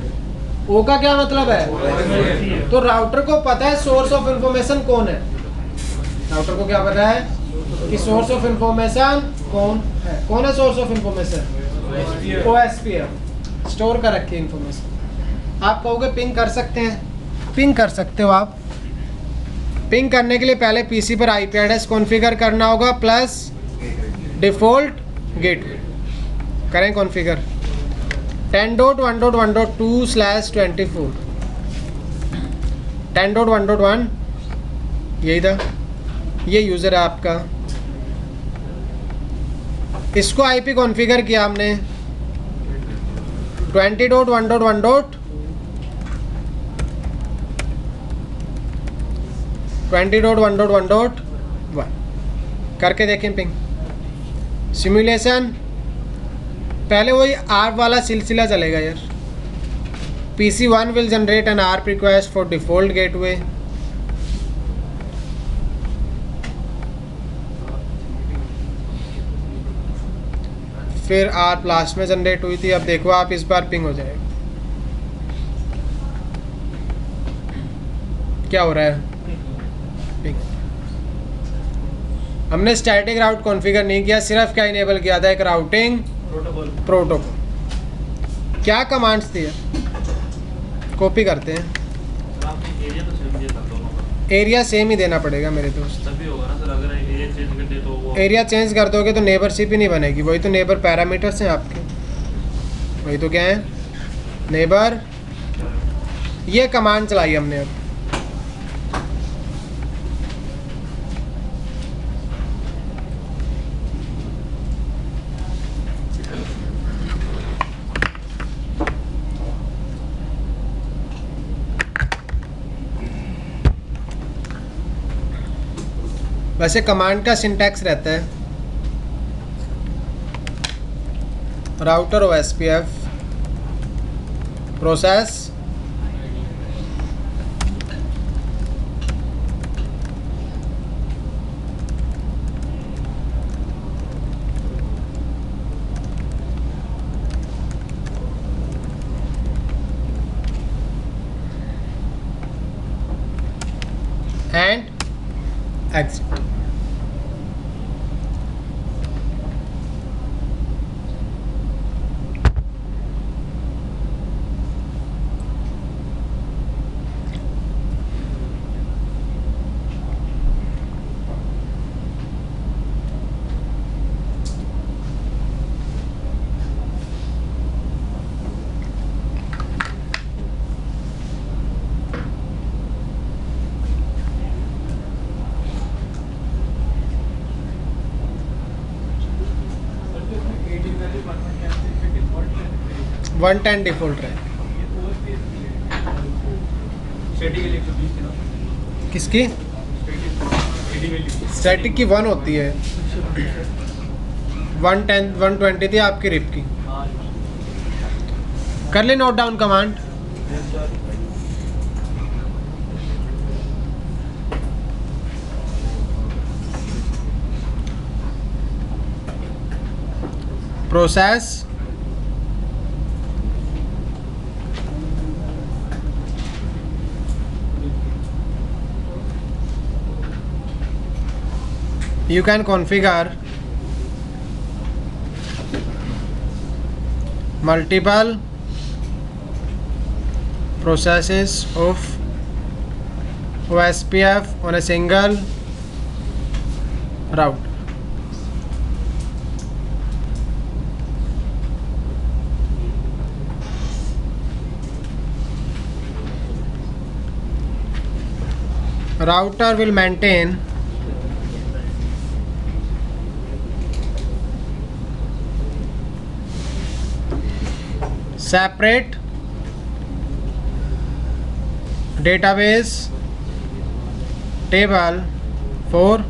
S1: O का क्या मतलब है तो राउटर को पता है सोर्स ऑफ इंफॉर्मेशन कौन है राउटर को क्या पता है कि सोर्स ऑफ इंफॉर्मेशन कौन है source of information OSPF store कर रखी है इंफॉर्मेशन। आप कहोगे पिंग कर सकते हैं पिंग कर सकते हो आप पिंग करने के लिए पहले पीसी पर IP एड्रेस कॉन्फ़िगर करना होगा प्लस डिफ़ॉल्ट गेटवे करें कॉन्फ़िगर 10.1.1.2/24 10.1.1 यही था ये यूज़र है आपका इसको IP कॉन्फ़िगर किया हमने 20.1.1.1 करके देखें पिंग सिमुलेशन पहले वही ARP वाला सिलसिला चलेगा यार PC1 will generate an ARP request for default gateway फिर ARP लास्ट में जनरेट हुई थी। अब देखो आप इस बार पिंग हो जाएगा क्या हो रहा है पिंग। हमने स्टैटिक राउट कॉन्फ़िगर नहीं किया सिर्फ क्या इनेबल किया था एक राउटिंग प्रोटोकॉल। क्या कमांड्स थी कॉपी करते हैं
S3: आपने एरिया तो सेम दिया था दोनों का
S1: एरिया सेम ही देना पड़ेगा मेरे दोस्त
S3: तभी होगा ना सर अगर एरिया चेंज कर दे तो वो
S1: एरिया चेंज कर दोगे तो नेबरशिप ही नहीं बनेगी वही तो नेबर पैरामीटर्स हैं आपके वही तो क्या है नेबर। ये कमांड चलाई हमने अब वैसे कमांड का सिंटैक्स रहता है router OSPF process and exit। One 10 default है किसकी स्टैटिक की 1 होती है 110 120 थी आपकी रिप की। कर ले note down command process you can configure multiple processes of OSPF on a single route. Router will maintain separate database table for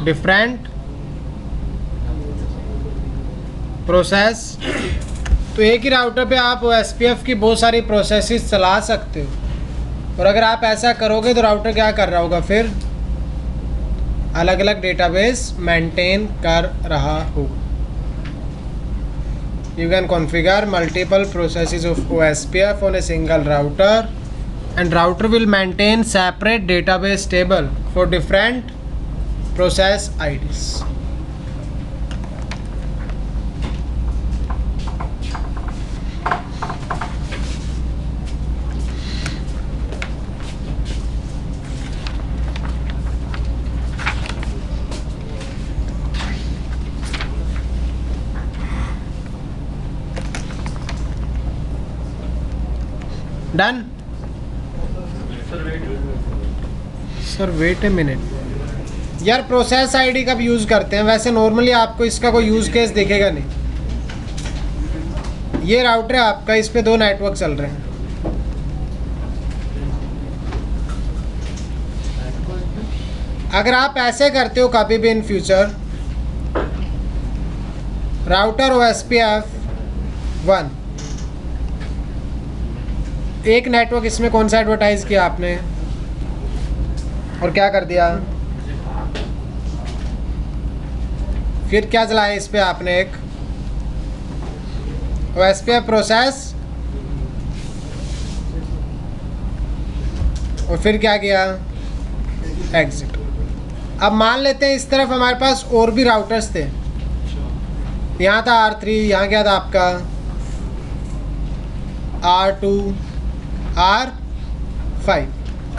S1: different process. तो एक ही राउटर पे आप OSPF की बहुत सारी प्रोसेसेस चला सकते हो, और अगर आप ऐसा करोगे तो राउटर क्या कर रहा होगा, फिर अलग अलग डेटाबेस मेंटेन कर रहा होगा। You can configure multiple processes of OSPF on a single router, and router will maintain separate database table for different process IDs. Done sir, wait a minute यार। प्रोसेस आईडी कब use करते हैं? वैसे normally आपको इसका कोई use case दिखेगा नहीं। ये राउटर है आपका, इस पे 2 नेटवर्क चल रहे हैं। अगर आप ऐसे करते हो कभी भी इन फ्यूचर, राउटर OSPF 1, एक नेटवर्क इसमें कौन सा एडवर्टाइज किया आपने और क्या कर दिया, फिर क्या चलाया इस पे आपने एक OSPF प्रोसेस, और फिर क्या किया, एग्जिट। अब मान लेते हैं इस तरफ हमारे पास और भी राउटर्स थे। यहाँ था R3, यहाँ क्या था आपका R2, R5।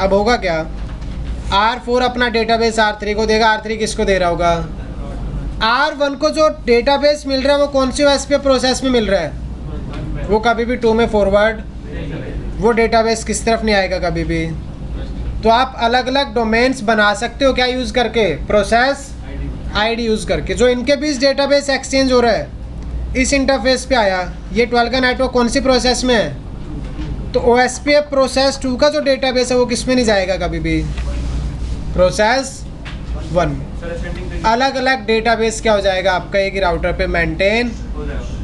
S1: अब होगा क्या, R4 अपना डेटाबेस R3 को देगा, R3 किसको दे रहा होगा, R1 को जो डेटाबेस मिल रहा है वो कौन सी OSPF प्रोसेस में मिल रहा है, वो कभी भी 2 में फॉरवर्ड, वो डेटाबेस किस तरफ नहीं आएगा कभी भी। तो आप अलग अलग डोमेन्स बना सकते हो, क्या यूज़ करके, प्रोसेस आईडी यूज़ करके। जो इनके बीच डेटाबेस एक्सचेंज हो रहा है इस इंटरफेस पे आया, ये 12 का नेटवर्क कौन सी प्रोसेस में है, तो OSPF प्रोसेस 2 का जो डेटाबेस है वो किस में नहीं जाएगा कभी भी, प्रोसेस 1 में। अलग अलग डेटाबेस क्या हो जाएगा आपका एक ही राउटर पे मेंटेन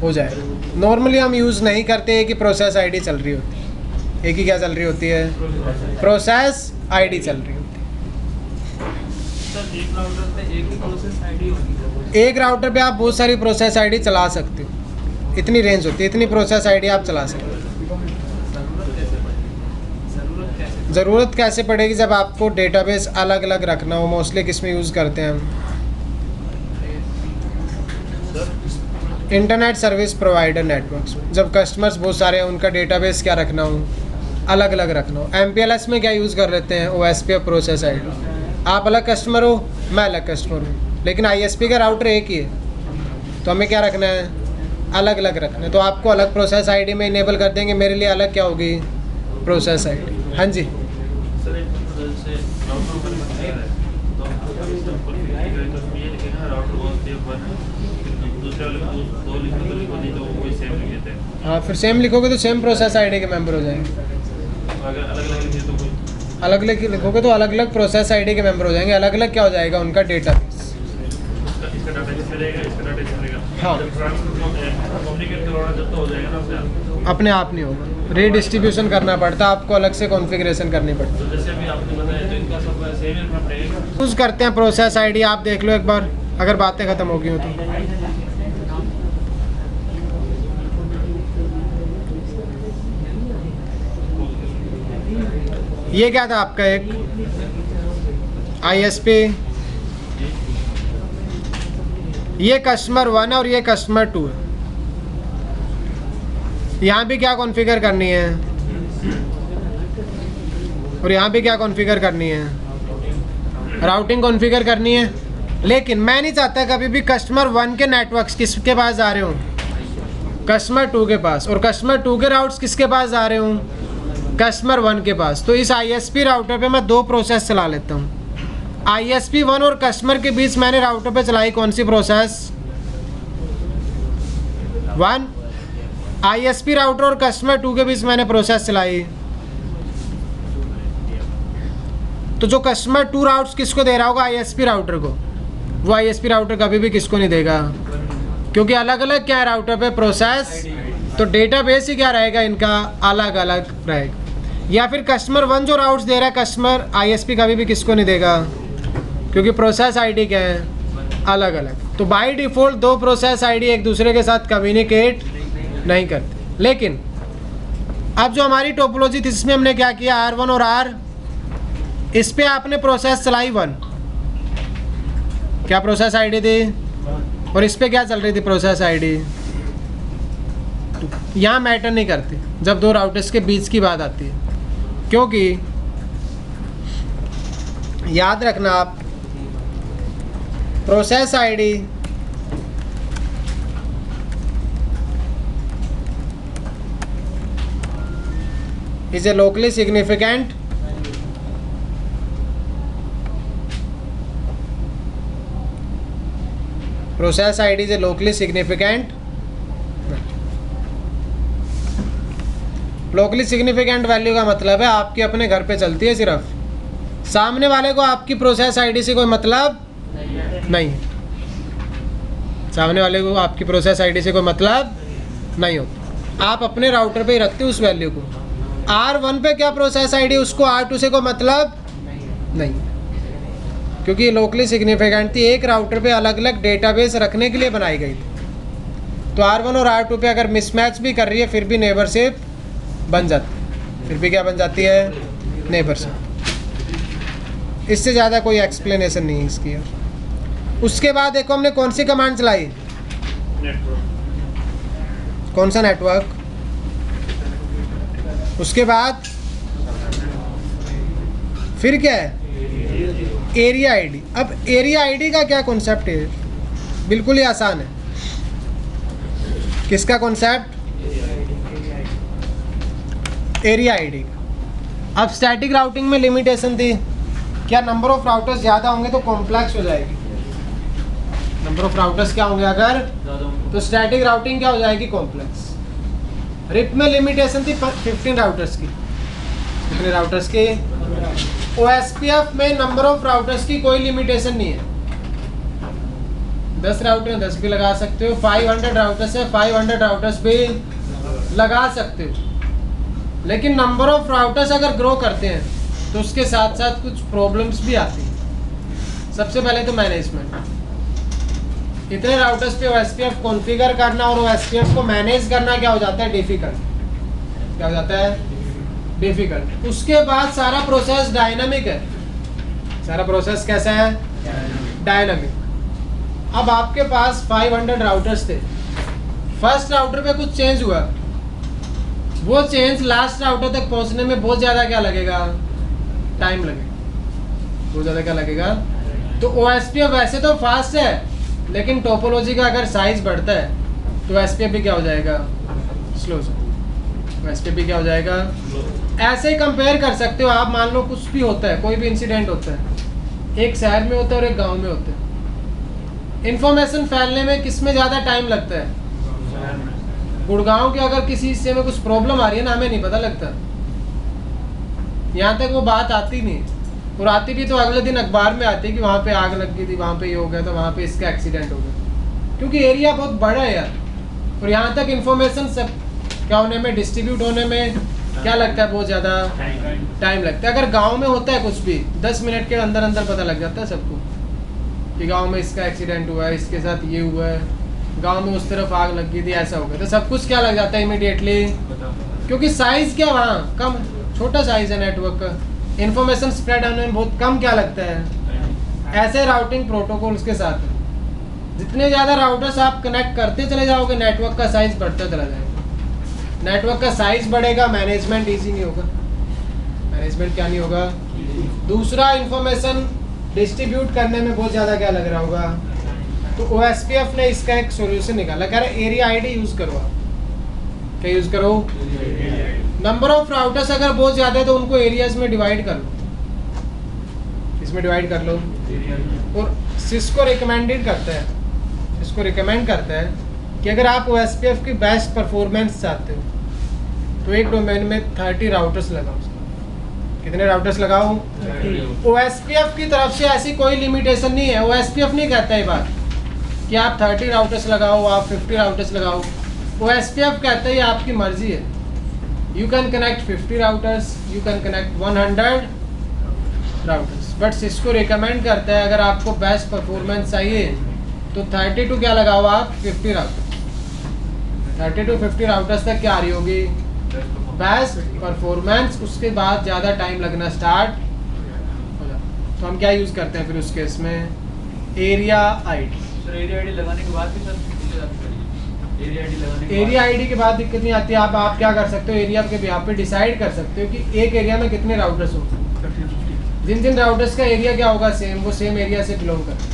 S1: हो जाएगा। नॉर्मली हम यूज़ नहीं करते, एक ही प्रोसेस आईडी चल रही होती है, एक ही क्या चल रही होती है, प्रोसेस आईडी चल रही होती
S3: सर एक राउटर पे एक ही प्रोसेस आईडी होगी?
S1: है। एक राउटर पे आप बहुत सारी प्रोसेस आईडी चला सकते हो, इतनी रेंज होती है, इतनी प्रोसेस आईडी आप चला सकते हो। ज़रूरत कैसे पड़ेगी, जब आपको डेटाबेस अलग अलग रखना हो। मोस्टली किस में यूज़ करते हैं हम, इंटरनेट सर्विस प्रोवाइडर नेटवर्क्स में। जब कस्टमर्स बहुत सारे हैं, उनका डेटाबेस क्या रखना हो, अलग अलग रखना हो। MPLS में क्या यूज़ कर लेते हैं, OSPF प्रोसेस आईडी। आप अलग कस्टमर हो, मैं अलग कस्टमर हूँ, लेकिन ISP का राउटर एक ही है, तो हमें क्या रखना है, अलग अलग रखना है। तो आपको अलग प्रोसेस आईडी में इनेबल कर देंगे, मेरे लिए अलग क्या होगी, प्रोसेस आईडी। हाँ जी
S3: सर एक से राउटर पर है तो ये लिखेगा राउटर OSPF 1, दूसरे वाले दो लिखो तो लिखो, नहीं तो वही सेम लिख देते हैं।
S1: हाँ, फिर सेम लिखोगे तो सेम प्रोसेस आईडी के मेंबर हो जाएंगे।
S3: अगर अलग अलग लिखे तो कोई
S1: अलग अलग लिखोगे तो अलग अलग प्रोसेस आईडी के मेंबर हो जाएंगे। अलग अलग क्या हो जाएगा, उनका डेटाबेस।
S3: इसका डाटा किसमें रहेगा, इसका डाटा किसमें रहेगा।
S1: हाँ,
S3: कम्युनिकेट करवाना जब तो हो जाएगा ना,
S1: अपने आप नहीं होगा, रीडिस्ट्रीब्यूशन करना पड़ता है आपको, अलग से कॉन्फ़िगरेशन करनी पड़ती है।
S3: तो जैसे अभी आपने बताया तो इनका सब सेम ही रखना पड़ेगा।
S1: यूज़ करते हैं प्रोसेस आईडी, आप देख लो एक बार अगर बातें ख़त्म हो गई हो तो। ये क्या था आपका, एक ISP, ये कस्टमर 1 और ये कस्टमर 2 है। यहाँ भी क्या कॉन्फ़िगर करनी है और यहाँ भी क्या कॉन्फ़िगर करनी है, राउटिंग कॉन्फ़िगर करनी है। लेकिन मैं नहीं चाहता कभी भी कस्टमर 1 के नेटवर्क्स किसके पास जा रहे हों, कस्टमर 2 के पास, और कस्टमर 2 के राउट्स किसके पास जा रहे हों, कस्टमर 1 के पास। तो इस ISP राउटर पे मैं 2 प्रोसेस चला लेता हूँ। ISP 1 और कस्टमर के बीच मैंने राउटर पे चलाई कौन सी प्रोसेस, 1 ISP राउटर और कस्टमर 2 के बीच मैंने प्रोसेस चलाई, तो जो कस्टमर 2 राउट्स किसको दे रहा होगा? ISP राउटर को। वो ISP राउटर कभी भी किसको नहीं देगा, क्योंकि अलग अलग क्या है राउटर पे प्रोसेस, तो डेटाबेस ही क्या रहेगा इनका, अलग अलग रहेगा। या फिर कस्टमर 1 जो राउट्स दे रहा है कस्टमर ISP कभी भी किसको नहीं देगा, क्योंकि प्रोसेस ID क्या है, अलग अलग। तो बाय डिफ़ॉल्ट 2 प्रोसेस ID एक दूसरे के साथ कम्युनिकेट नहीं करते। लेकिन अब जो हमारी टोपोलॉजी थी इसमें हमने क्या किया, R1 और R, इस पे आपने प्रोसेस चलाई 1, क्या प्रोसेस ID थी, और इस पे क्या चल रही थी प्रोसेस ID। यहाँ मैटर नहीं करती जब 2 राउटर्स के बीच की बात आती है, क्योंकि याद रखना आप, process ID is a locally significant process ID is a locally significant. Locally significant value का मतलब है आपके अपने घर पे चलती है सिर्फ, सामने वाले को आपकी प्रोसेस ID से कोई मतलब नहीं, सामने वाले को आपकी प्रोसेस ID से कोई मतलब नहीं होता, आप अपने राउटर पे ही रखते हो उस वैल्यू को। R1 पे क्या प्रोसेस ID, उसको R2 से कोई मतलब नहीं, क्योंकि ये लोकली सिग्निफिकेंट थी, एक राउटर पे अलग अलग डेटाबेस रखने के लिए बनाई गई थी। तो R1 और R2 पे अगर मिसमैच भी कर रही है फिर भी नेबरशिप बन जाती है, फिर भी क्या बन जाती है, नेबरशिप। इससे ज़्यादा कोई एक्सप्लेनेशन नहीं है इसकी। उसके बाद देखो हमने कौन सी कमांड चलाई, कौन सा नेटवर्क, उसके बाद फिर क्या है, एरिया ID। अब एरिया ID का क्या कॉन्सेप्ट है, बिल्कुल ही आसान है। किसका कॉन्सेप्ट, एरिया ID। अब स्टैटिक राउटिंग में लिमिटेशन थी, क्या नंबर ऑफ राउटर्स ज़्यादा होंगे तो कॉम्प्लेक्स हो जाएगी, नंबर ऑफ राउटर्स क्या होंगे अगर, तो स्टैटिक राउटिंग क्या हो जाएगी, कॉम्प्लेक्स। रिप में लिमिटेशन थी 15 राउटर्स की, कितने राउटर्स की, OSPF में नंबर ऑफ राउटर्स की कोई लिमिटेशन नहीं है, 10 राउटर 10 भी लगा सकते हो, 500 राउटर्स है 500 राउटर्स भी लगा सकते हो। लेकिन नंबर ऑफ राउटर्स अगर ग्रो करते हैं तो उसके साथ साथ कुछ प्रॉब्लम्स भी आती हैं। सबसे पहले तो मैनेजमेंट, इतने राउटर्स पे OSPF कॉन्फ़िगर करना और OSPF को मैनेज करना क्या हो जाता है, डिफ़िकल्ट, क्या हो जाता है, डिफ़िकल्ट। उसके बाद सारा प्रोसेस डायनामिक है, सारा प्रोसेस कैसा है, डायनामिक। अब आपके पास 500 राउटर्स थे, फर्स्ट राउटर पे कुछ चेंज हुआ, वो चेंज लास्ट राउटर तक पहुंचने में बहुत ज़्यादा क्या लगेगा, टाइम लगेगा, बहुत ज़्यादा क्या लगेगा। तो OSPF वैसे तो फास्ट है, लेकिन टोपोलॉजी का अगर साइज बढ़ता है तो OSPF भी क्या हो जाएगा, स्लो से, OSPF भी क्या हो जाएगा। ऐसे ही कंपेयर कर सकते हो आप, मान लो कुछ भी होता है, कोई भी इंसिडेंट होता है, एक शहर में होता है और एक गांव में होता है, इन्फॉर्मेशन फैलने में किस में ज़्यादा टाइम लगता है, गुड़गांव के अगर किसी हिस्से में कुछ प्रॉब्लम आ रही है ना, हमें नहीं पता लगता, यहाँ तक वो बात आती नहीं, और आती भी तो अगले दिन अखबार में आती है कि वहाँ पे आग लग गई थी, वहाँ पे ये हो गया था, वहाँ पे इसका एक्सीडेंट हो गया, क्योंकि एरिया बहुत बड़ा है यार, और यहाँ तक इन्फॉर्मेशन सब क्या होने में, डिस्ट्रीब्यूट होने में क्या लगता है, बहुत ज़्यादा टाइम लगता है। अगर गांव में होता है कुछ भी 10 मिनट के अंदर अंदर पता लग जाता है सबको कि गांव में इसका एक्सीडेंट हुआ है, इसके साथ ये हुआ है, गांव में उस तरफ आग लग गई थी, ऐसा हो गया, तो सब कुछ क्या लग जाता है इमीडिएटली, क्योंकि साइज़ क्या वहाँ कम, छोटा साइज़ है नेटवर्क का, इन्फॉर्मेशन स्प्रेड होने में बहुत कम क्या लगता है। ऐसे राउटिंग प्रोटोकॉल्स के साथ जितने ज़्यादा राउटर्स आप कनेक्ट करते चले जाओगे, नेटवर्क का साइज़ बढ़ता चला जाएगा, नेटवर्क का साइज बढ़ेगा, मैनेजमेंट इजी नहीं होगा, मैनेजमेंट क्या नहीं होगा। दूसरा, इंफॉर्मेशन डिस्ट्रीब्यूट करने में बहुत ज़्यादा क्या लग रहा होगा, तो OSPF ने इसका एक सॉल्यूशन निकाला, कह रहे एरिया ID यूज़ करो, आप क्या यूज़ करो, नंबर ऑफ राउटर्स अगर बहुत ज़्यादा है तो उनको एरियाज में डिवाइड कर लो, इसमें डिवाइड कर लो। और सिस्को रिकमेंडेड करता है, इसको रिकमेंड करता है कि अगर आप OSPF की बेस्ट परफॉर्मेंस चाहते हो तो एक डोमेन में 30 राउटर्स लगाओ। कितने राउटर्स लगाओ? OSPF की तरफ से ऐसी कोई लिमिटेशन नहीं है। OSPF नहीं कहता ये बात कि आप 30 राउटर्स लगाओ, आप 50 राउटर्स लगाओ। OSPF कहता है ये आपकी मर्जी है। You can connect 50 routers, you can connect 100 routers, but Cisco recommend करता है अगर आपको बेस्ट परफॉर्मेंस चाहिए तो 30 टू क्या लगाओ आप 50 राउटर्स। 30 टू 50 राउटर्स तक क्या आ रही होगी? Best performance. उसके बाद ज़्यादा टाइम लगना स्टार्ट हो जाता। तो हम क्या यूज़ करते हैं फिर उस केस में? Area ID.
S3: Sir area ID लगाने के बाद भी सर
S1: एरिया आईडी के बाद दिक्कत नहीं आती। आप क्या कर सकते हो? एरिया के यहाँ पे डिसाइड कर सकते हो कि एक एरिया में कितने राउटर्स होंगे। जिन जिन राउटर्स का एरिया क्या होगा सेम, वो सेम एरिया से बिलोंग करते हैं।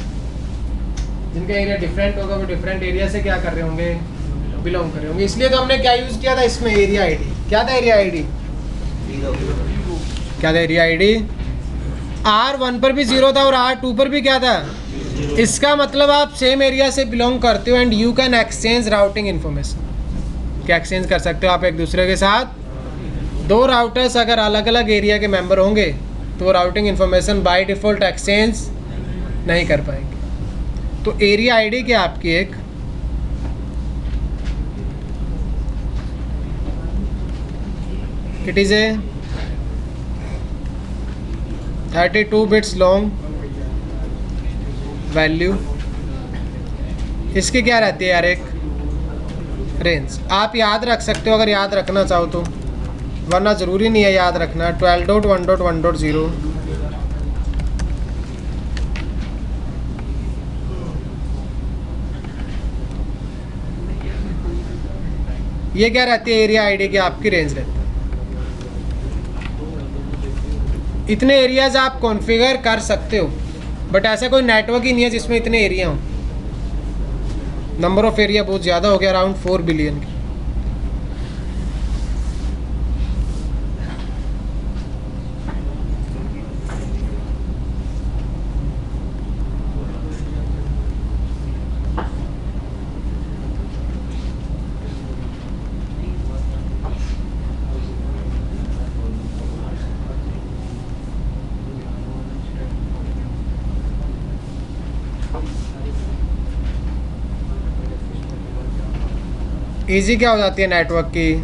S1: जिनका एरिया डिफरेंट होगा वो डिफरेंट एरिया से क्या कर रहे होंगे? बिलोंग कर रहे होंगे। इसलिए तो हमने क्या यूज़ किया था इसमें? Area ID. क्या था एरिया आईडी? क्या था एरिया आईडी? R1 पर भी 0 था और R2 पर भी क्या था? इसका मतलब आप सेम एरिया से बिलोंग करते हो and you can exchange routing information. क्या एक्सचेंज कर सकते हो आप एक दूसरे के साथ? दो राउटर्स अगर अलग अलग एरिया के मेंबर होंगे तो वो routing information by default exchange नहीं कर पाएंगे। तो एरिया आईडी क्या आपकी एक it is a 32 bits long value. इसकी क्या रहती है यार? एक रेंज। आप याद रख सकते हो अगर याद रखना चाहो तो, वरना ज़रूरी नहीं है याद रखना। 12.1.1.0 ये क्या रहती है? एरिया आईडी की आपकी रेंज रहती है। इतने एरियाज आप कॉन्फ़िगर कर सकते हो, बट ऐसा कोई नेटवर्क ही नहीं है जिसमें इतने एरिया हों। नंबर ऑफ एरिया बहुत ज़्यादा हो गया, अराउंड 4 बिलियन की। ईजी क्या हो जाती है नेटवर्क की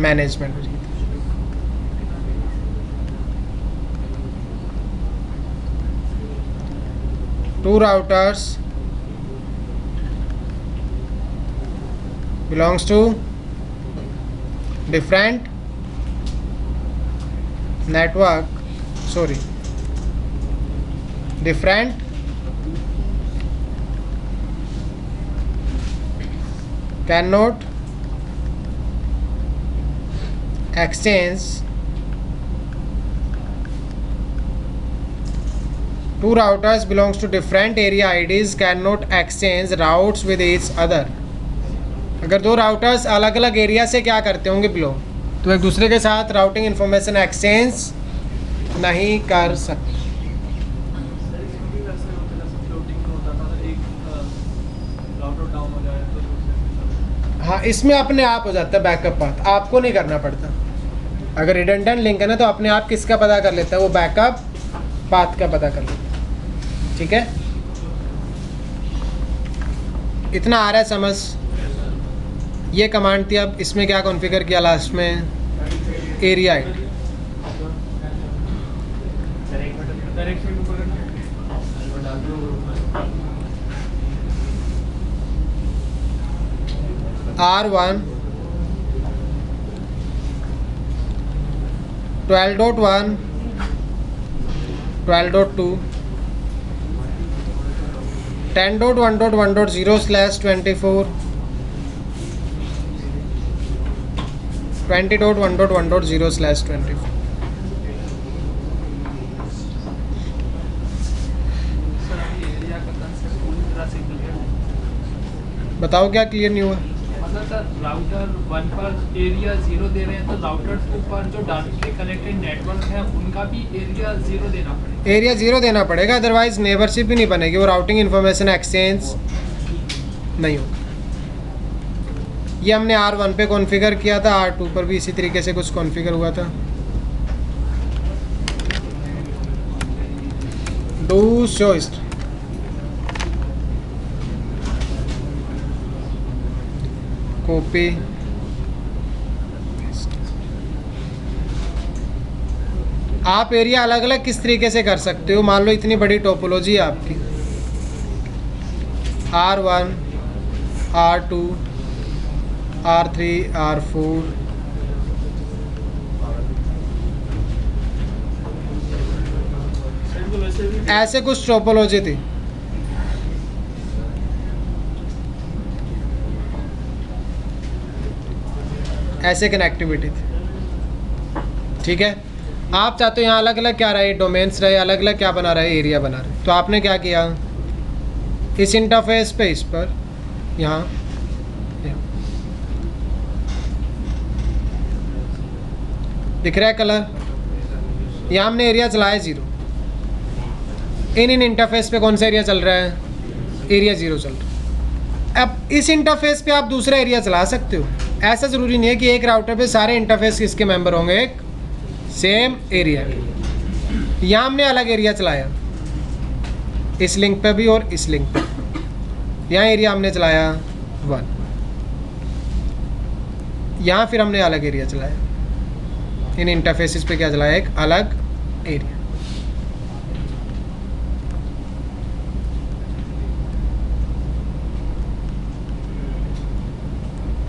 S1: मैनेजमेंट हो जाती है। Two routers belongs to different network, different cannot exchange. Two routers belongs to different area IDs cannot exchange routes with each other. अगर दो राउटर्स अलग अलग एरिया से क्या करते होंगे बिलोंग, तो एक दूसरे के साथ राउटिंग इन्फॉर्मेशन एक्सचेंज नहीं कर सकते। हाँ, इसमें अपने आप हो जाता है बैकअप पाथ, आपको नहीं करना पड़ता। अगर रिडंडेंट लिंक है ना तो अपने आप किसका पता कर लेता है? वो बैकअप पाथ का पता कर लेता है। ठीक है, इतना आ रहा है समझ? ये कमांड थी। अब इसमें क्या कॉन्फ़िगर किया लास्ट में? Area ID. R1 12.1 12.2 10.1.1.0/24 20.1.1.0/24। बताओ क्या क्लियर नहीं हुआ?
S3: मतलब सर राउटर 1 पर एरिया 0 दे रहे हैं तो राउटर्स ऊपर जो डायरेक्टली कनेक्टेड नेटवर्क है उनका भी एरिया 0 देना पड़ेगा।
S1: एरिया 0 देना पड़ेगा, अदरवाइज नेबरशिप ही नहीं बनेगी, वो राउटिंग इन्फॉर्मेशन एक्सचेंज नहीं होगा। ये हमने R1 पे कॉन्फ़िगर किया था, R2 पर भी इसी तरीके से कुछ कॉन्फ़िगर हुआ था। डू शो हिस्ट्री, कॉपी, आप एरिया अलग अलग किस तरीके से कर सकते हो। मान लो इतनी बड़ी टोपोलॉजी है आपकी, R1, R2, R3, R4, ऐसे कुछ टोपोलॉजी थी। ऐसे कनेक्टिविटी थी, ठीक है। आप चाहते हो यहाँ अलग अलग क्या रहे, डोमेन्स रहे, अलग अलग क्या बना रहे, एरिया बना रहे। तो आपने क्या किया, इस इंटरफेस पे, इस पर यहाँ दिख रहा है कलर, यहाँ हमने एरिया चलाया 0। इन इंटरफेस पे कौन सा एरिया चल रहा है, एरिया 0 चल रहा है। अब इस इंटरफेस पे आप दूसरा एरिया चला सकते हो। ऐसा ज़रूरी नहीं है कि एक राउटर पे सारे इंटरफेस किसके मेंबर होंगे, एक सेम एरिया। यहाँ हमने अलग एरिया चलाया, इस लिंक पे भी और इस लिंक पे। यहाँ एरिया हमने चलाया 1, यहाँ फिर हमने अलग एरिया चलाया। इन इंटरफेसेस पे क्या चलाया, एक अलग एरिया।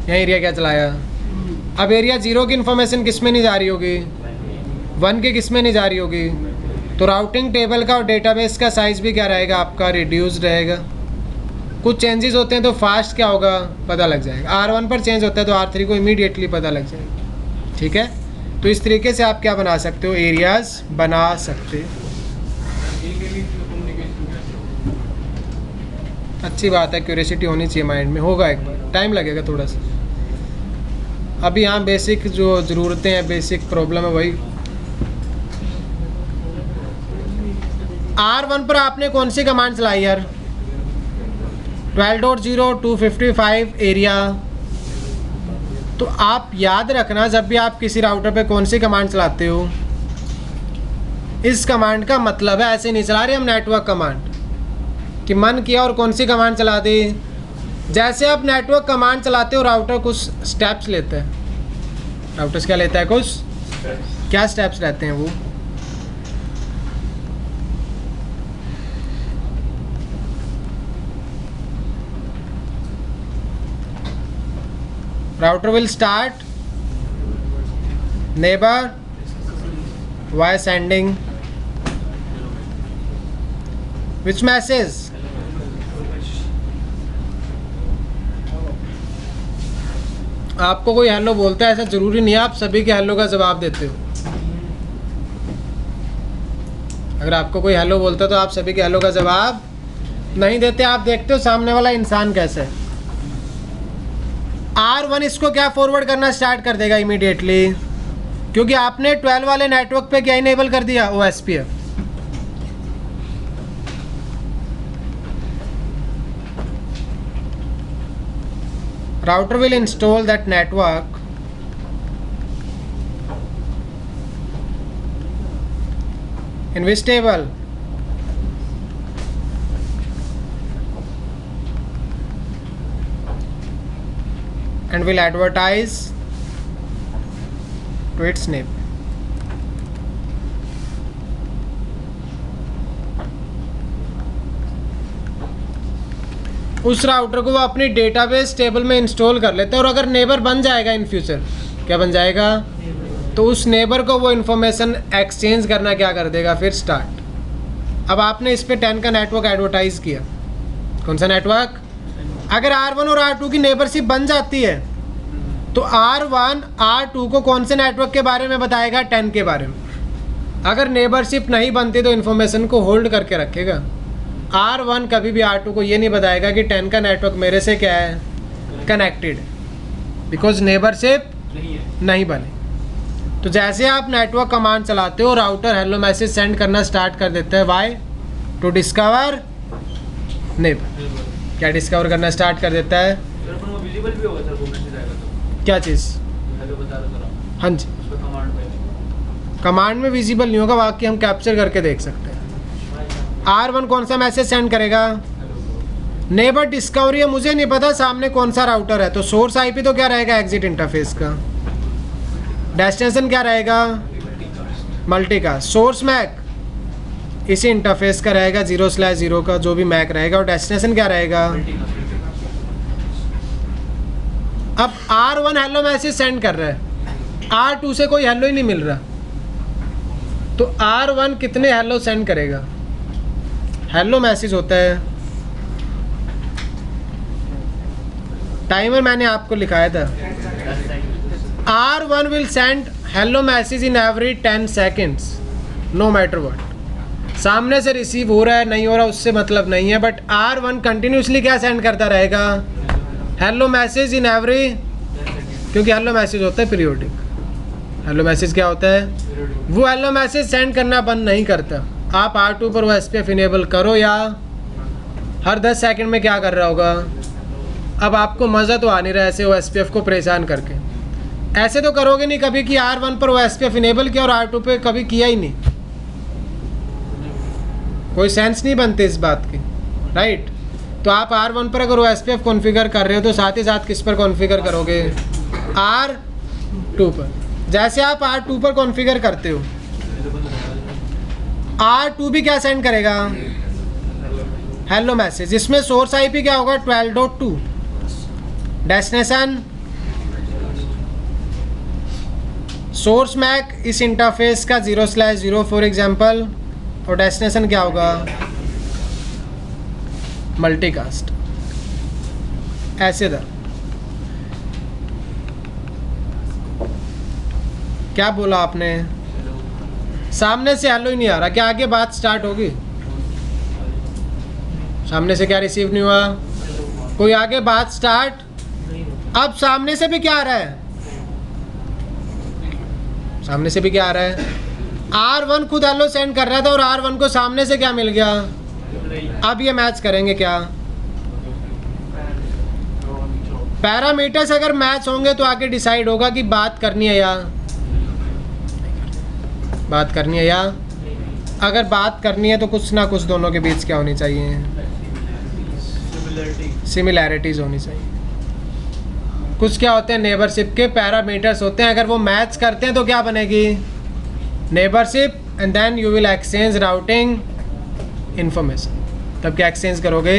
S1: यहाँ एरिया क्या चलाया। अब एरिया 0 की इन्फॉर्मेशन किस में नहीं जा रही होगी, 1 के किस में नहीं जा रही होगी। तो राउटिंग टेबल का और डेटाबेस का साइज़ भी क्या रहेगा, आपका रिड्यूस्ड रहेगा। कुछ चेंजेस होते हैं तो फास्ट क्या होगा, पता लग जाएगा। R1 पर चेंज होता है तो R3 को इमीडिएटली पता लग जाएगा, ठीक है। तो इस तरीके से आप क्या बना सकते हो, एरियाज बना सकते हो। अच्छी बात है, क्यूरियोसिटी होनी चाहिए माइंड में, होगा एक बार, टाइम लगेगा थोड़ा सा। अभी यहाँ बेसिक जो ज़रूरतें हैं, बेसिक प्रॉब्लम है वही। R1 पर आपने कौन सी कमांड चलाई यार, 12.0 255 एरिया। तो आप याद रखना, जब भी आप किसी राउटर पे कौन सी कमांड चलाते हो, इस कमांड का मतलब है, ऐसे नहीं चला रहे हम नेटवर्क कमांड कि मन किया और कौन सी कमांड चला दी। जैसे आप नेटवर्क कमांड चलाते हो, राउटर कुछ स्टेप्स लेता है। राउटर्स क्या लेता है, कुछ क्या स्टेप्स रहते हैं वो। router will start neighbor via sending which message, आपको कोई हेलो बोलता है, ऐसा ज़रूरी नहीं है आप सभी के हेलो का जवाब देते हो। अगर आपको कोई हेलो बोलता है तो आप सभी के हेलो का जवाब नहीं देते। आप देखते हो सामने वाला इंसान कैसा है। R1 इसको क्या फॉरवर्ड करना स्टार्ट कर देगा इमीडिएटली, क्योंकि आपने 12 वाले नेटवर्क पे क्या इनेबल कर दिया, OSPF। Router will install that network in which table, and will advertise to its neighbor. उस राउटर को वो अपनी डेटाबेस टेबल में इंस्टॉल कर लेते हैं, और अगर नेबर बन जाएगा इन फ्यूचर, क्या बन जाएगा, तो उस नेबर को वो इन्फॉर्मेशन एक्सचेंज करना क्या कर देगा, फिर स्टार्ट। अब आपने इस पे 10 का नेटवर्क एडवर्टाइज किया, कौन सा नेटवर्क, अगर R1 और R2 की नेबरशिप बन जाती है तो R1 R2 को कौन से नेटवर्क के बारे में बताएगा, 10 के बारे में। अगर नेबरशिप नहीं बनती तो इन्फॉर्मेशन को होल्ड करके रखेगा। R1 कभी भी R2 को ये नहीं बताएगा कि 10 का नेटवर्क मेरे से क्या है, कनेक्टेड, बिकॉज नेबरशिप नहीं बने। तो जैसे आप नेटवर्क कमांड चलाते हो, राउटर हेलो मैसेज सेंड करना स्टार्ट कर देता है, वाई, टू डिस्कवर नेबर, क्या डिस्कवर करना स्टार्ट कर देता है?
S3: सर पर वो विजिबल भी होगा सर, वो मैसेज आएगा तो
S1: क्या चीज़?
S3: हेलो बता रहा था
S1: हाँ जी,
S3: उस पर कमांड पे।
S1: कमांड में विजिबल नहीं होगा, बाकी हम कैप्चर करके देख सकते हैं। R1 कौन सा मैसेज सेंड करेगा? नेबर डिस्कवरी है, मुझे नहीं पता सामने कौन सा राउटर है, तो सोर्स आईपी तो क्या रहेगा एग्जिट इंटरफेस का। डेस्टिनेशन क्या रहेगा? मल्टीकास्ट। सोर्स मैक इसी इंटरफेस का रहेगा 0/0 का जो भी मैक रहेगा, और डेस्टिनेशन क्या रहेगा? अब R1 हेलो मैसेज सेंड कर रहा है, R2 से कोई हेलो ही नहीं मिल रहा, तो R1 कितने हेलो सेंड करेगा? हेलो मैसेज होता है, टाइमर मैंने आपको लिखाया था, R1 will send hello message in every 10 seconds no matter what. सामने से रिसीव हो रहा है नहीं हो रहा उससे मतलब नहीं है, बट R1 कंटिन्यूसली क्या सेंड करता रहेगा? हेलो मैसेज इन एवरी, क्योंकि हेलो मैसेज होता है पीरियोडिक। हेलो मैसेज क्या होता है? वो हेलो मैसेज सेंड करना बंद नहीं करता। आप R2 पर वो SPF इनेबल करो या हर 10 सेकंड में क्या कर रहा होगा? अब आपको मज़ा तो आ नहीं रहा ऐसे वो SPF को परेशान करके। ऐसे तो करोगे नहीं कभी कि R1 पर वो SPF इनेबल किया और R2 पे कभी किया ही नहीं, कोई सेंस नहीं बनती इस बात की, राइट? तो आप R1 पर अगर वो SPF कॉन्फ़िगर कर रहे हो तो साथ ही साथ किस पर कॉन्फ़िगर करोगे? R2 पर। जैसे आप R2 पर कॉन्फ़िगर करते हो, R2 भी क्या सेंड करेगा? Hello message. इसमें सोर्स आईपी क्या होगा? 12.2। डेस्टिनेशन सोर्स मैक इस इंटरफेस का 0/0 फॉर एग्जांपल, और डेस्टिनेशन क्या होगा? मल्टीकास्ट। ऐसे था। क्या बोला आपने? सामने से हेलो ही नहीं आ रहा, क्या आगे बात स्टार्ट होगी? सामने से क्या रिसीव नहीं हुआ? कोई आगे बात स्टार्ट? अब सामने से भी क्या आ रहा है? सामने से भी क्या आ रहा है? R1 खुद हेलो सेंड कर रहा था और R1 को सामने से क्या मिल गया? अब ये मैच करेंगे क्या? पैरामीटर्स अगर मैच होंगे तो आगे डिसाइड होगा कि बात करनी है या बात करनी है, या अगर बात करनी है तो कुछ ना कुछ दोनों के बीच क्या होनी चाहिए? सिमिलैरिटीज़ होनी चाहिए। कुछ क्या होते हैं? नेबरशिप के पैरामीटर्स होते हैं, अगर वो मैच करते हैं तो क्या बनेगी? Neighborship, and then you will exchange routing information. तब क्या एक्सचेंज करोगे?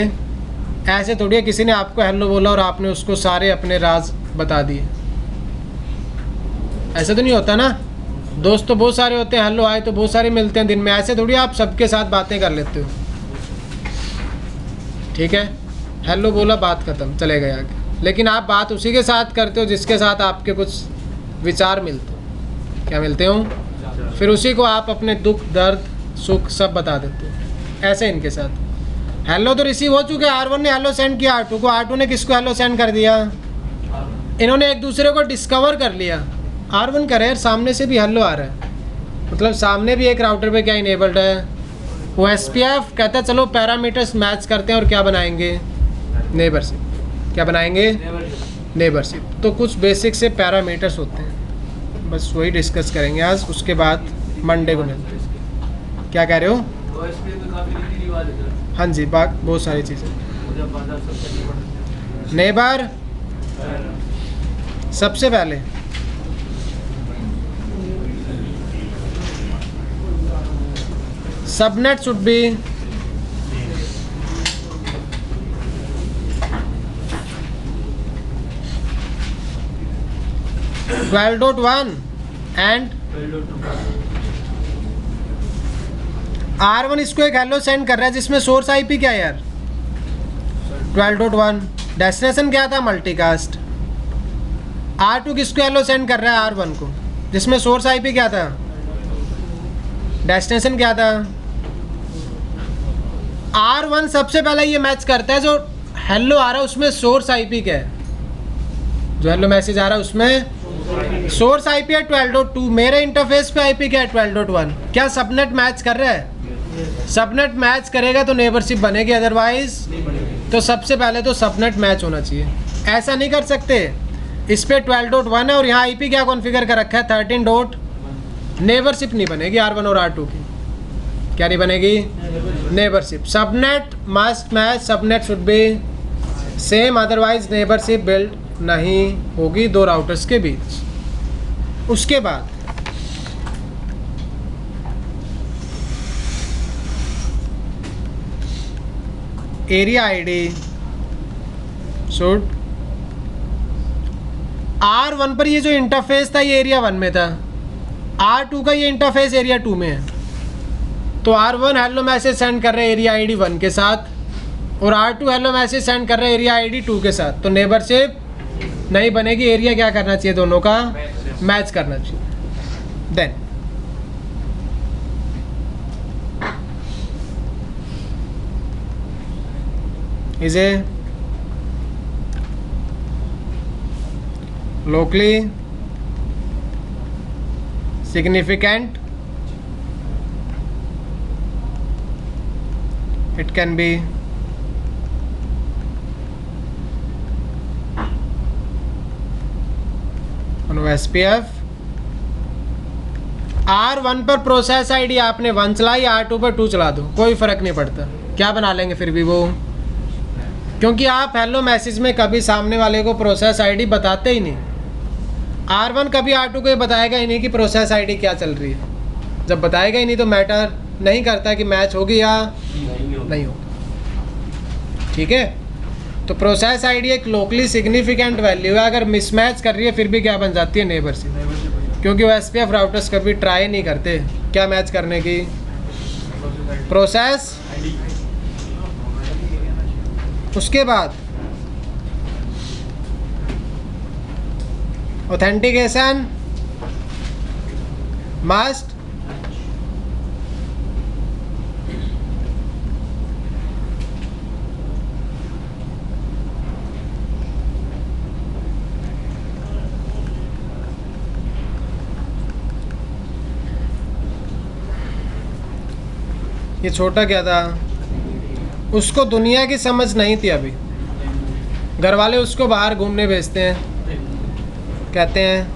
S1: ऐसे थोड़ी है किसी ने आपको हेलो बोला और आपने उसको सारे अपने राज बता दिए, ऐसे तो नहीं होता ना। दोस्त तो बहुत सारे होते हैं, हेलो आए तो बहुत सारे मिलते हैं दिन में, ऐसे थोड़ी आप सबके साथ बातें कर लेते हो। ठीक है, हेलो बोला, बात ख़त्म, चले गए आगे। लेकिन आप बात उसी के साथ करते हो जिसके साथ आपके कुछ विचार मिलते हो। क्या मिलते हो? फिर उसी को आप अपने दुख दर्द सुख सब बता देते हो। ऐसे इनके साथ हेलो तो रिसीव हो चुके, R1 ने हेलो सेंड किया R2 को, R2 ने किसको हेलो सेंड कर दिया? इन्होंने एक दूसरे को डिस्कवर कर लिया। R1 करे सामने से भी हेलो आ रहा है, मतलब सामने भी एक राउटर पे क्या इनेबल्ड है? वो SPF कहता है चलो पैरामीटर्स मैच करते हैं और क्या बनाएंगे? नेबरशिप। क्या बनाएंगे? नेबरशिप। तो कुछ बेसिक से पैरामीटर्स होते हैं, बस वही डिस्कस करेंगे आज, उसके बाद मंडे को मिलते हैं। क्या कह रहे हो? हाँ जी, बहुत सारी चीज़ें। नेबर सबसे पहले subnet should be (12.1) and R1 इसको एक हेलो सेंड कर रहा है जिसमें सोर्स आईपी क्या है यार? 12.1। डेस्टिनेशन क्या था? मल्टीकास्ट। R2 किसको हेलो सेंड कर रहा है? R1 को, जिसमें सोर्स आईपी क्या था? डेस्टिनेशन क्या था? R1 सबसे पहले ये मैच करता है जो हेलो आ रहा है उसमें सोर्स आईपी क्या है? जो हेलो मैसेज आ रहा है उसमें सोर्स आईपी है 12.2, मेरे इंटरफेस पे आईपी क्या है? 12.1। क्या सबनेट मैच कर रहा है? सबनेट मैच करेगा तो नेबरशिप बनेगी, अदरवाइज तो सबसे पहले तो सबनेट मैच होना चाहिए। ऐसा नहीं कर सकते, इस पे 12.1 है और यहाँ आईपी क्या कॉन्फ़िगर कर रखा है 13 डॉट, नेबरशिप नहीं बनेगी R1 और R2 की। क्या नहीं बनेगी? Neighbourship. Subnet must match, subnet should be same, otherwise neighbourship build नहीं होगी दो राउटर्स के बीच। उसके बाद एरिया आईडी शुड, R1 पर ये जो इंटरफेस था ये एरिया 1 में था, R2 का ये इंटरफेस एरिया 2 में है। तो R1 हेलो मैसेज सेंड कर रहे हैं एरिया आईडी 1 के साथ और R2 हेलो मैसेज सेंड कर रहे हैं एरिया आईडी 2 के साथ। तो नेबरशिप नहीं बनेगी, एरिया क्या करना चाहिए दोनों का मैच करना चाहिए। Then is a locally significant, it can be on SPF। R1 पर प्रोसेस आईडी आपने 1 चलाई, R2 पर 2 चला दो, कोई फ़र्क नहीं पड़ता, क्या बना लेंगे फिर भी वो, क्योंकि आप हेलो मैसेज में कभी सामने वाले को प्रोसेस आईडी बताते ही नहीं। R1 कभी R2 को ये बताएगा ही नहीं कि प्रोसेस आईडी क्या चल रही है। जब बताएगा ही नहीं तो मैटर नहीं करता कि मैच होगी या नहीं होगी। ठीक है, तो प्रोसेस आईडी एक लोकली सिग्निफिकेंट वैल्यू है, अगर मिसमैच कर रही है फिर भी क्या बन जाती है? नेबरशिप। क्योंकि वो SPF राउटर्स कभी ट्राई नहीं करते क्या मैच करने की, प्रोसेस। उसके बाद ऑथेंटिकेशन मस्ट ये छोटा क्या था, उसको दुनिया की समझ नहीं थी अभी, घर वाले उसको बाहर घूमने भेजते हैं, कहते हैं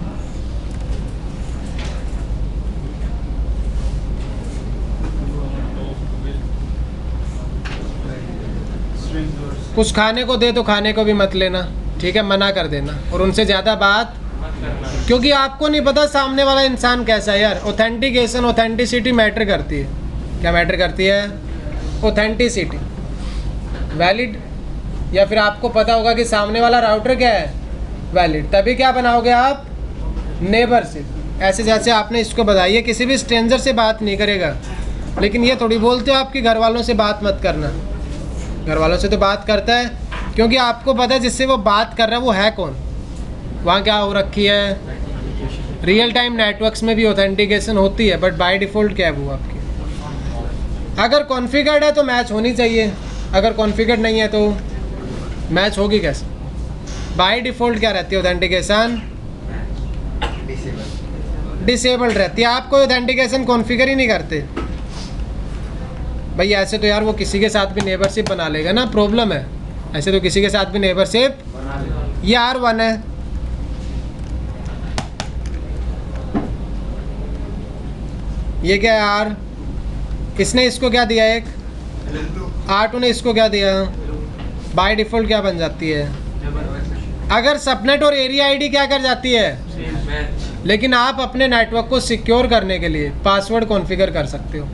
S1: कुछ खाने को दे तो खाने को भी मत लेना, ठीक है, मना कर देना और उनसे ज़्यादा बात, क्योंकि आपको नहीं पता सामने वाला इंसान कैसा है यार। ऑथेंटिकेशन, ऑथेंटिसिटी मैटर करती है। क्या मैटर करती है? ऑथेंटिसिटी, वैलिड, या फिर आपको पता होगा कि सामने वाला राउटर क्या है, वैलिड, तभी क्या बनाओगे आप? नेबरशिप। ऐसे जैसे आपने इसको बताइए किसी भी स्ट्रेंजर से बात नहीं करेगा, लेकिन ये थोड़ी बोलते हो आपके घर वालों से बात मत करना। घर वालों से तो बात करता है, क्योंकि आपको पता है जिससे वो बात कर रहा है वो है कौन, वहाँ क्या हो रखी है। रियल टाइम नेटवर्क्स में भी ऑथेंटिकेशन होती है, बट बाय डिफ़ॉल्ट क्या है वो आपकी, अगर कॉन्फ़िगर्ड है तो मैच होनी चाहिए, अगर कॉन्फ़िगर्ड नहीं है तो मैच होगी कैसे? बाय डिफ़ॉल्ट क्या रहती है? ऑथेंटिकेशन डिसेबल्ड रहती है। आप कोई ऑथेंटिकेशन कॉन्फ़िगर ही नहीं करते भाई, ऐसे तो यार वो किसी के साथ भी नेबरशिप बना लेगा ना, प्रॉब्लम है। ऐसे तो किसी के साथ भी नेबरशिप, ये R1 है, ये क्या है R, इसने इसको क्या दिया, एक R2 ने इसको क्या दिया, बाय डिफ़ॉल्ट क्या बन जाती है? अगर सबनेट और एरिया आईडी क्या कर जाती है, लेकिन आप अपने नेटवर्क को सिक्योर करने के लिए पासवर्ड कॉन्फ़िगर कर सकते हो।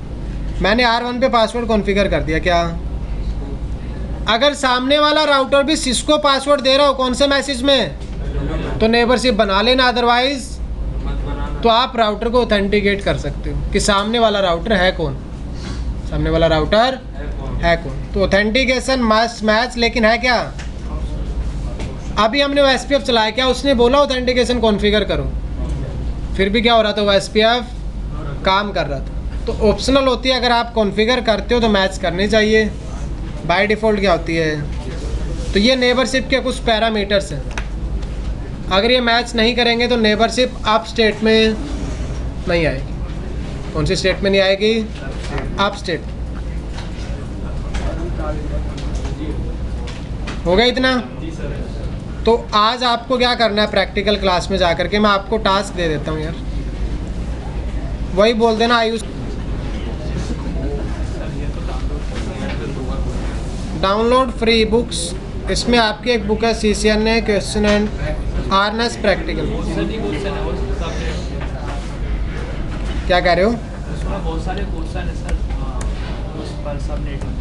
S1: मैंने R1 पे पासवर्ड कॉन्फ़िगर कर दिया, क्या? अगर सामने वाला राउटर भी सिस्को पासवर्ड दे रहा हो कौन से मैसेज में, तो नेबरशिप बना लेना, अदरवाइज तो आप राउटर को ऑथेंटिकेट कर सकते हो कि सामने वाला राउटर है कौन, सामने वाला राउटर है कौन। तो ऑथेंटिकेशन मस्ट मैच, लेकिन है क्या? अभी हमने वो SPF चलाया, क्या उसने बोला ऑथेंटिकेशन कॉन्फ़िगर करो, फिर भी क्या हो रहा था, वो SPF काम कर रहा था। तो ऑप्शनल होती है, अगर आप कॉन्फ़िगर करते हो तो मैच करनी चाहिए। बाय डिफ़ॉल्ट क्या होती है? तो ये नेबरशिप के कुछ पैरामीटर्स हैं, अगर ये मैच नहीं करेंगे तो नेबरशिप अप स्टेट में नहीं आएगी। कौन सी स्टेट में नहीं आएगी? Up state. हो गया इतना?
S3: जी सर।
S1: तो आज आपको क्या करना है प्रैक्टिकल क्लास में जाकर के, मैं आपको टास्क दे देता हूँ यार, वही बोल देना आयुष। डाउनलोड फ्री बुक्स, इसमें आपकी एक बुक है CCNA क्वेश्चन एंड आरनेस प्रैक्टिकल। क्या कह रहे हो?
S2: उसमें बहुत सारे क्वेश्चन है सर, उस पर सब नेट में।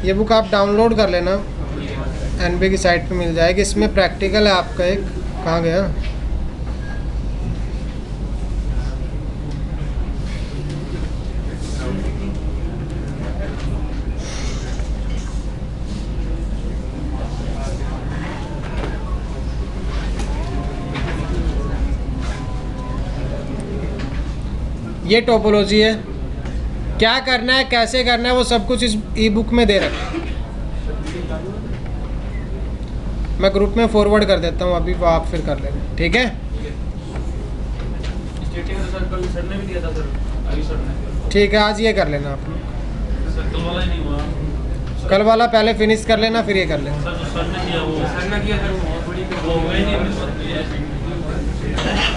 S1: ये बुक आप डाउनलोड कर लेना, NB की साइट पे मिल जाएगी। इसमें प्रैक्टिकल है आपका एक, कहाँ गया? ये टोपोलॉजी है, क्या करना है कैसे करना है वो सब कुछ इस ई बुक में दे रखा है। मैं ग्रुप में फॉरवर्ड कर देता हूँ अभी, वो आप फिर कर लेना, ठीक है?
S3: स्टेटिंग सर कल सर ने भी दिया था सर, आयुष सर ने।
S1: ठीक है, आज ये कर लेना आप लोग।
S3: सर कल वाला ही नहीं हुआ।
S1: कल वाला पहले फिनिश कर लेना, फिर ये कर लेना।
S3: सर जो सर ने किया वो सर ने किया सर, वो हो गई नहीं।